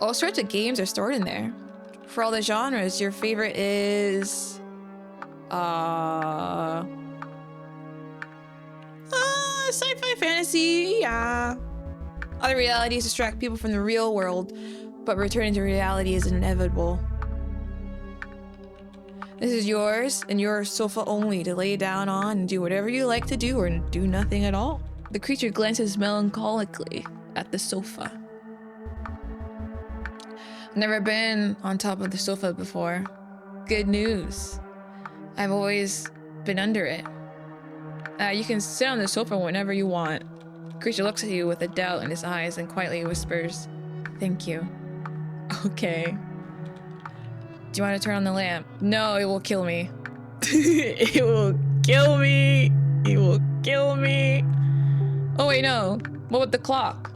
All sorts of games are stored in there. For all the genres, your favorite is... sci-fi fantasy, yeah. Other realities distract people from the real world, but returning to reality is inevitable. This is yours, and your sofa only to lay down on and do whatever you like to do or do nothing at all. The creature glances melancholically at the sofa. Never been on top of the sofa before. Good news. I've always been under it. You can sit on the sofa whenever you want. The creature looks at you with a doubt in his eyes and quietly whispers, "Thank you." Okay. Do you want to turn on the lamp? No, it will kill me. It will kill me. It will kill me. Oh wait, no. What with the clock?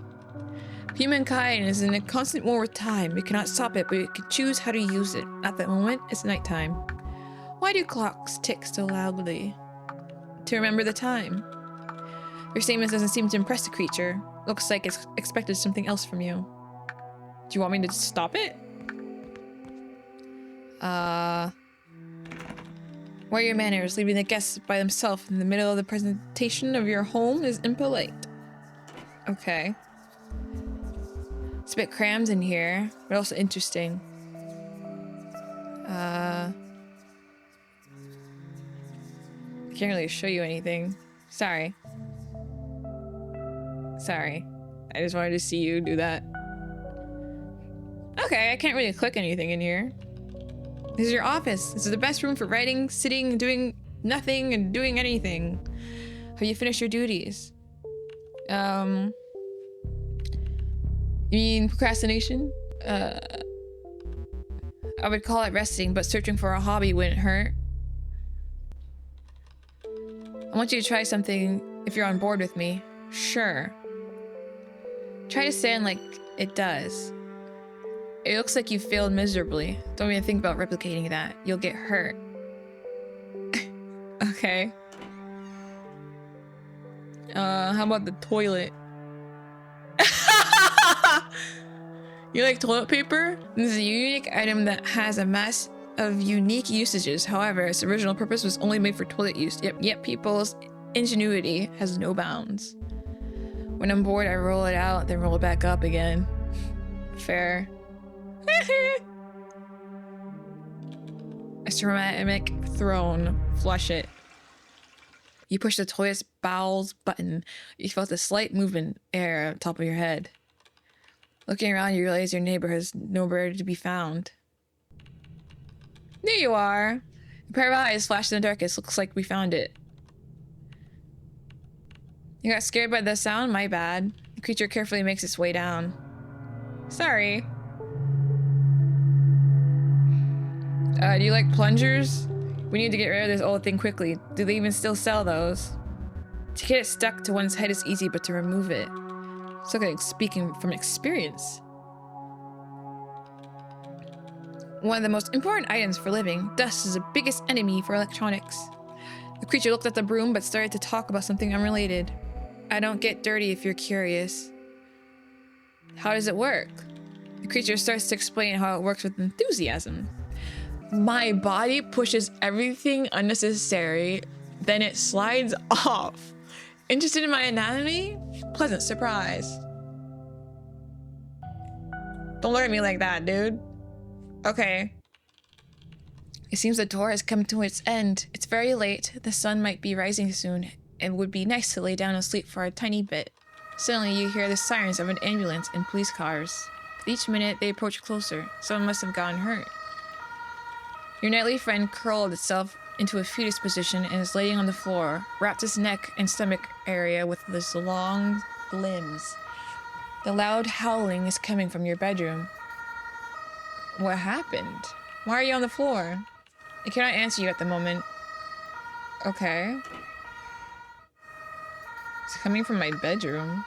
Humankind is in a constant war with time. We cannot stop it, but we can choose how to use it. At that moment, it's nighttime. Why do clocks tick so loudly? To remember the time. Your statement doesn't seem to impress the creature. Looks like it's expected something else from you. Do you want me to stop it? What are your manners? Leaving the guests by themselves in the middle of the presentation of your home is impolite. Okay. It's a bit crammed in here, but also interesting. I can't really show you anything. Sorry. Sorry. I just wanted to see you do that. Okay, I can't really click anything in here. This is your office. This is the best room for writing, sitting, doing nothing, and doing anything. Have you finished your duties? You mean procrastination? I would call it resting, but searching for a hobby wouldn't hurt. I want you to try something if you're on board with me. Sure. Try to stand like it does. It looks like you failed miserably. Don't even think about replicating that. You'll get hurt. Okay. How about the toilet? You like toilet paper? This is a unique item that has a mass of unique usages. However, its original purpose was only made for toilet use. Yet people's ingenuity has no bounds. When I'm bored, I roll it out, then roll it back up again. Fair. A ceramic throne. Flush it. You push the toilet's bowels button. You felt a slight movement air on top of your head. Looking around, you realize your neighbor has nowhere to be found. There you are. A pair of eyes flashed in the darkness. Looks like we found it. You got scared by the sound? My bad. The creature carefully makes its way down. Sorry. Do you like plungers? We need to get rid of this old thing quickly. Do they even still sell those? To get it stuck to one's head is easy, but to remove it... It's like speaking from experience. One of the most important items for living, dust is the biggest enemy for electronics. The creature looked at the broom but started to talk about something unrelated. I don't get dirty if you're curious. How does it work? The creature starts to explain how it works with enthusiasm. My body pushes everything unnecessary, then it slides off. Interested in my anatomy? Pleasant surprise. Don't look at me like that, dude. Okay. It seems the tour has come to its end. It's very late. The sun might be rising soon. It would be nice to lay down and sleep for a tiny bit. Suddenly, you hear the sirens of an ambulance and police cars. With each minute, they approach closer. Someone must have gotten hurt. Your nightly friend curled itself into a fetus position and is laying on the floor, wrapped its neck and stomach area with his long limbs. The loud howling is coming from your bedroom. What happened? Why are you on the floor? I cannot answer you at the moment. Okay. It's coming from my bedroom.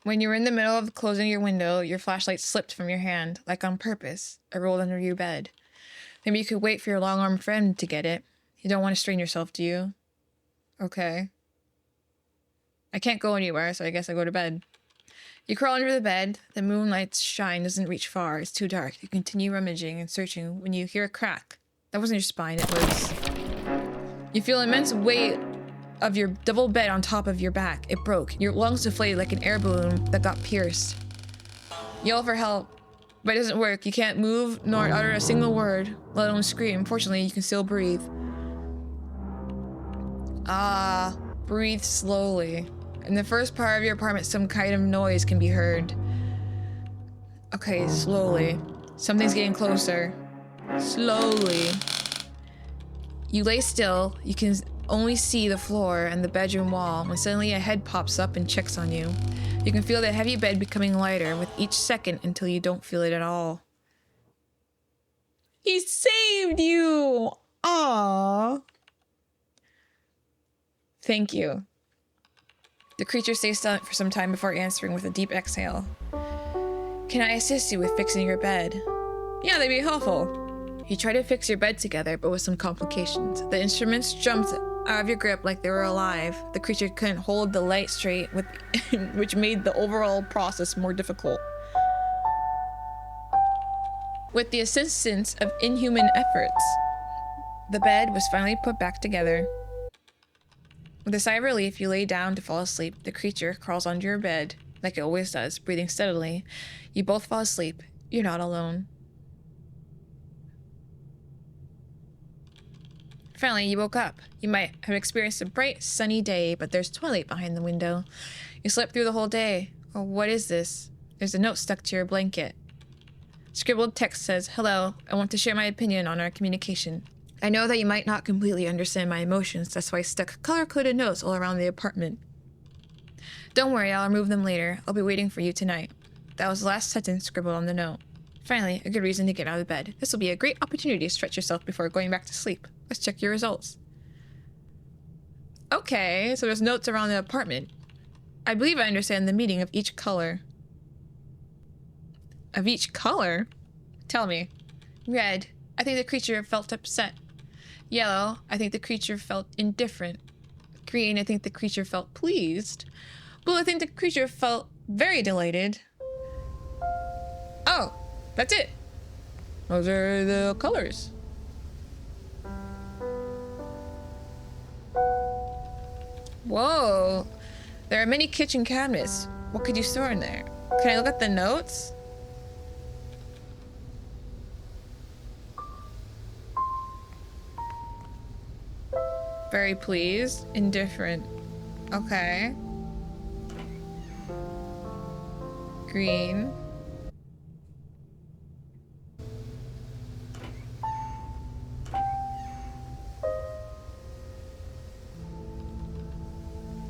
When you were in the middle of closing your window, your flashlight slipped from your hand, like on purpose. It rolled under your bed. Maybe you could wait for your long-armed friend to get it. You don't want to strain yourself, do you? Okay. I can't go anywhere, so I guess I go to bed. You crawl under the bed. The moonlight's shine doesn't reach far. It's too dark. You continue rummaging and searching when you hear a crack. That wasn't your spine, it was... You feel immense weight of your double bed on top of your back. It broke. Your lungs deflated like an air balloon that got pierced. You yell for help, but it doesn't work. You can't move nor utter a single word, let alone scream. Fortunately, you can still breathe. Breathe slowly. In the first part of your apartment, some kind of noise can be heard. Okay, slowly. Something's getting closer. Slowly. You lay still. You can only see the floor and the bedroom wall when suddenly a head pops up and checks on you. You can feel the heavy bed becoming lighter with each second until you don't feel it at all. He saved you! Aww. Thank you. The creature stays silent for some time before answering with a deep exhale. Can I assist you with fixing your bed? Yeah, that'd be helpful. You try to fix your bed together, but with some complications. The instruments jumped out of your grip like they were alive. The creature couldn't hold the light straight, which made the overall process more difficult. With the assistance of inhuman efforts, the bed was finally put back together. With a sigh of relief, you lay down to fall asleep. The creature crawls under your bed, like it always does, breathing steadily. You both fall asleep. You're not alone. Finally, you woke up. You might have experienced a bright, sunny day, but there's twilight behind the window. You slept through the whole day. Oh, what is this? There's a note stuck to your blanket. Scribbled text says, "Hello, I want to share my opinion on our communication. I know that you might not completely understand my emotions, that's why I stuck color-coded notes all around the apartment. Don't worry, I'll remove them later. I'll be waiting for you tonight." That was the last sentence scribbled on the note. Finally, a good reason to get out of bed. This will be a great opportunity to stretch yourself before going back to sleep. Let's check your results. Okay, so there's notes around the apartment. I believe I understand the meaning of each color. Of each color? Tell me. Red, I think the creature felt upset. Yellow, I think the creature felt indifferent. Green, I think the creature felt pleased. Blue, I think the creature felt very delighted. Oh, that's it. Those are the colors. Whoa, there are many kitchen cabinets. What could you store in there? Can I look at the notes? Very pleased, indifferent. Okay. Green.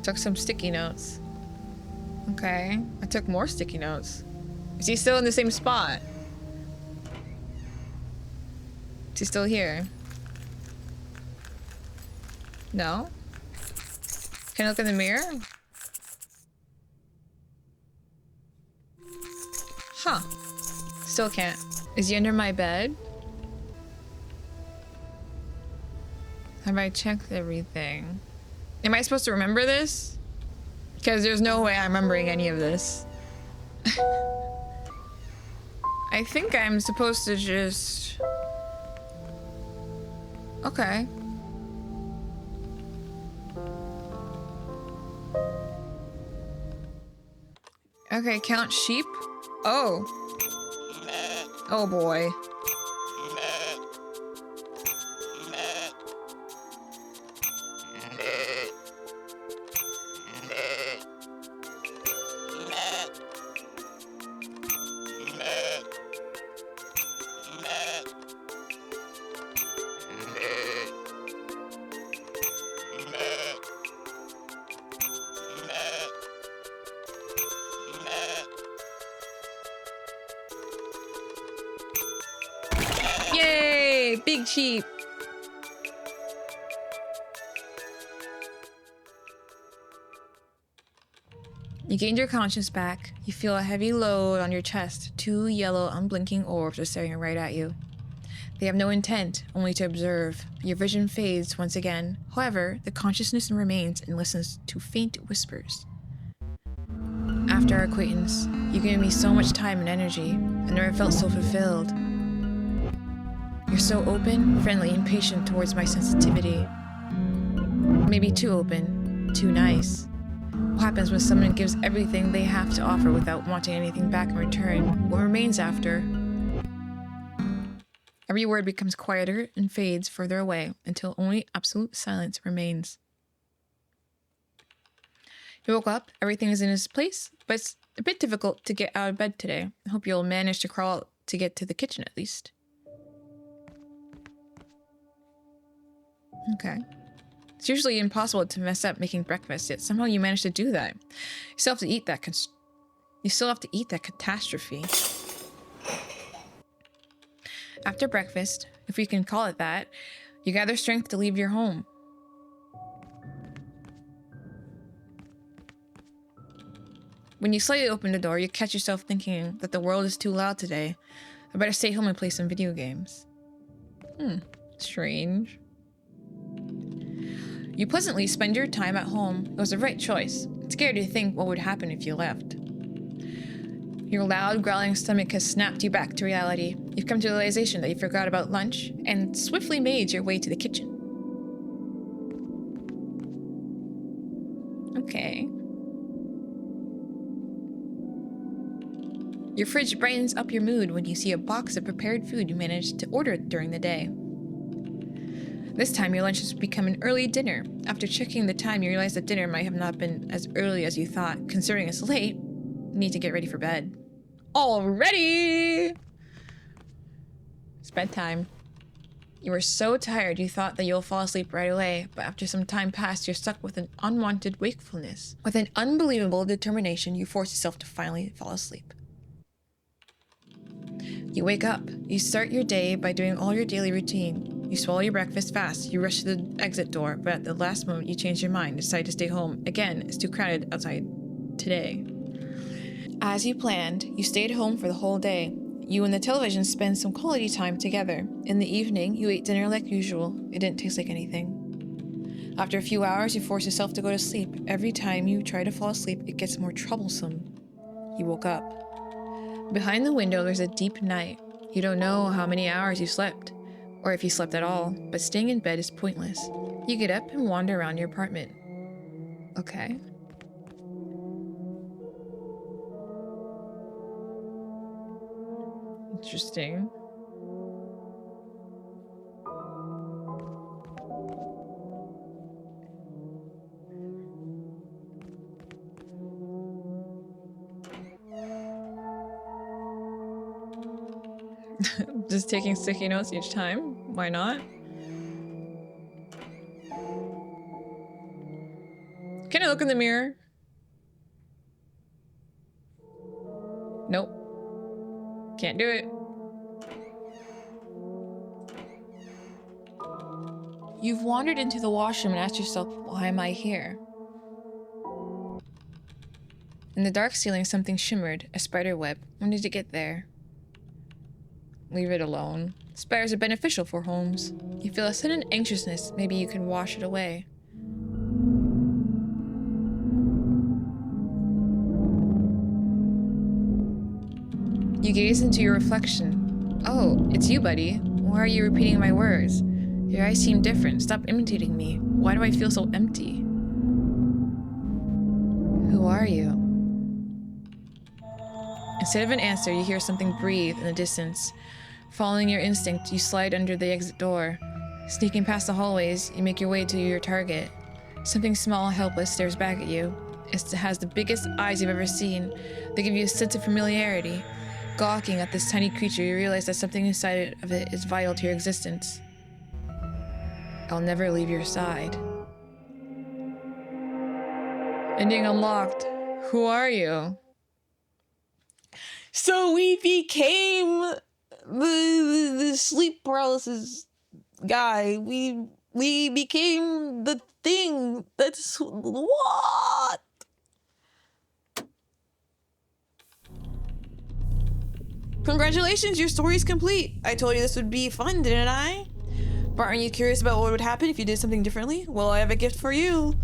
Took some sticky notes. Okay. I took more sticky notes. Is he still in the same spot? Is he still here? No? Can I look in the mirror? Huh. Still can't. Is he under my bed? Have I checked everything? Am I supposed to remember this? Because there's no way I'm remembering any of this. I think I'm supposed to just... Okay. Okay, count sheep. Oh. Oh boy. big sheep. You gained your conscience back. You feel a heavy load on your chest. 2 yellow, unblinking orbs are staring right at you. They have no intent, only to observe. Your vision fades once again. However, the consciousness remains and listens to faint whispers. After our acquaintance, you gave me so much time and energy. I never felt so fulfilled. You're so open, friendly, and patient towards my sensitivity. Maybe too open, too nice. What happens when someone gives everything they have to offer without wanting anything back in return? What remains after? Every word becomes quieter and fades further away until only absolute silence remains. You woke up, everything is in its place, but it's a bit difficult to get out of bed today. I hope you'll manage to crawl out to get to the kitchen at least. Okay. It's usually impossible to mess up making breakfast, yet somehow you managed to do that. You still have to eat that catastrophe. After breakfast, if we can call it that, you gather strength to leave your home. When you slightly open the door, you catch yourself thinking that the world is too loud today. I better stay home and play some video games. Strange. You pleasantly spend your time at home. It was the right choice. It's scary to think what would happen if you left. Your loud, growling stomach has snapped you back to reality. You've come to the realization that you forgot about lunch and swiftly made your way to the kitchen. Okay. Your fridge brightens up your mood when you see a box of prepared food you managed to order during the day. This time your lunch has become an early dinner. After checking the time, you realize that dinner might have not been as early as you thought. Considering it's late, you need to get ready for bed. Already! It's bedtime. You were so tired you thought that you'll fall asleep right away, but after some time passed, you're stuck with an unwanted wakefulness. With an unbelievable determination, you force yourself to finally fall asleep. You wake up. You start your day by doing all your daily routine. You swallow your breakfast fast. You rush to the exit door, but at the last moment you change your mind and decide to stay home. Again, it's too crowded outside today. As you planned, you stayed home for the whole day. You and the television spend some quality time together. In the evening, you ate dinner like usual. It didn't taste like anything. After a few hours, you force yourself to go to sleep. Every time you try to fall asleep, it gets more troublesome. You woke up. Behind the window, there's a deep night. You don't know how many hours you slept, or if you slept at all, but staying in bed is pointless. You get up and wander around your apartment. Okay. Interesting. Just taking sticky notes each time? Why not? Can I look in the mirror? Nope. Can't do it. You've wandered into the washroom and asked yourself, why am I here? In the dark ceiling, something shimmered, a spider web. When did it get there? Leave it alone. Spiders are beneficial for homes. You feel a sudden anxiousness. Maybe you can wash it away. You gaze into your reflection. Oh, it's you, buddy. Why are you repeating my words? Your eyes seem different. Stop imitating me. Why do I feel so empty? Who are you? Instead of an answer, you hear something breathe in the distance. Following your instinct, you slide under the exit door. Sneaking past the hallways, you make your way to your target. Something small, helpless, stares back at you. It has the biggest eyes you've ever seen. They give you a sense of familiarity. Gawking at this tiny creature, you realize that something inside of it is vital to your existence. I'll never leave your side. Ending unlocked. Who are you? So we became the sleep paralysis guy. We became the thing. That's what? Congratulations, your story's complete. I told you this would be fun, didn't I? But aren't you curious about what would happen if you did something differently? Well, I have a gift for you.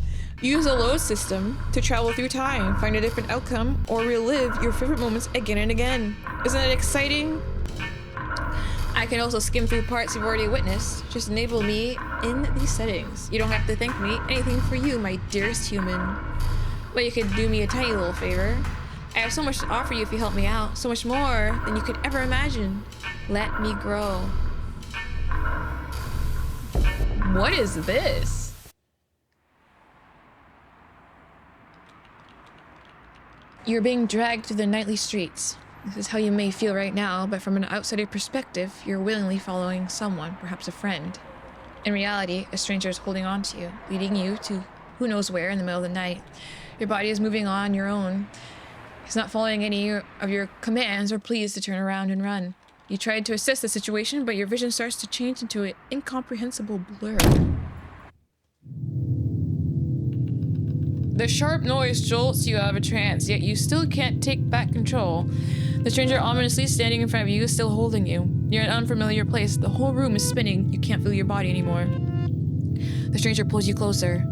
Use a load system to travel through time, find a different outcome, or relive your favorite moments again and again. Isn't it exciting? I can also skim through parts you've already witnessed. Just enable me in these settings. You don't have to thank me. Anything for you, my dearest human. But you could do me a tiny little favor. I have so much to offer you if you help me out. So much more than you could ever imagine. Let me grow. What is this? You're being dragged through the nightly streets. This is how you may feel right now, but from an outsider perspective, you're willingly following someone, perhaps a friend. In reality, a stranger is holding on to you, leading you to who knows where in the middle of the night. Your body is moving on your own. He's not following any of your commands or pleas to turn around and run. You tried to assess the situation, but your vision starts to change into an incomprehensible blur. The sharp noise jolts you out of a trance, yet you still can't take back control. The stranger ominously standing in front of you is still holding you. You're in an unfamiliar place. The whole room is spinning. You can't feel your body anymore. The stranger pulls you closer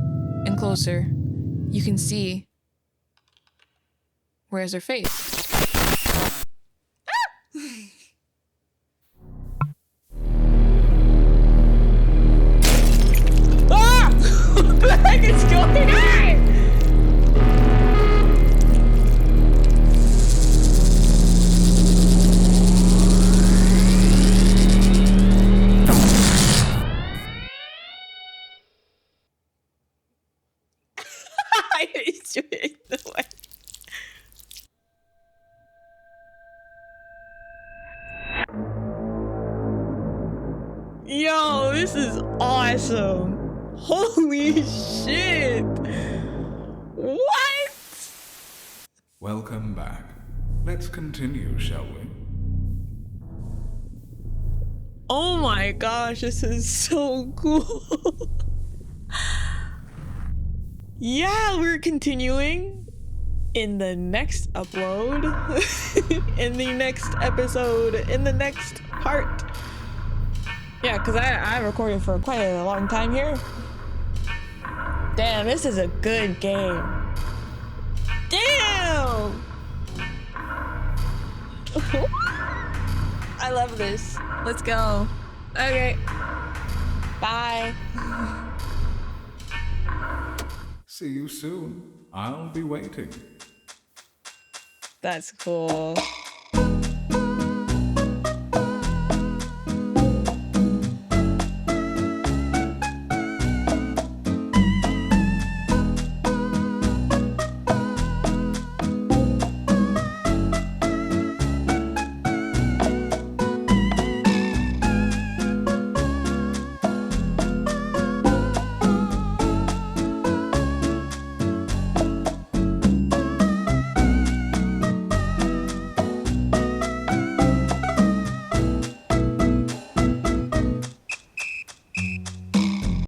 and closer. You can see. Where's her face? Ah! What the heck is going on? I hate you the way. Yo, this is awesome. Holy shit. What? Welcome back. Let's continue, shall we? Oh my gosh, this is so cool. Yeah, we're continuing in the next upload, in the next episode, in the next part. Yeah, because I recorded for quite a long time here. Damn, this is a good game. Damn! I love this. Let's go. Okay. Bye. See you soon. I'll be waiting. That's cool.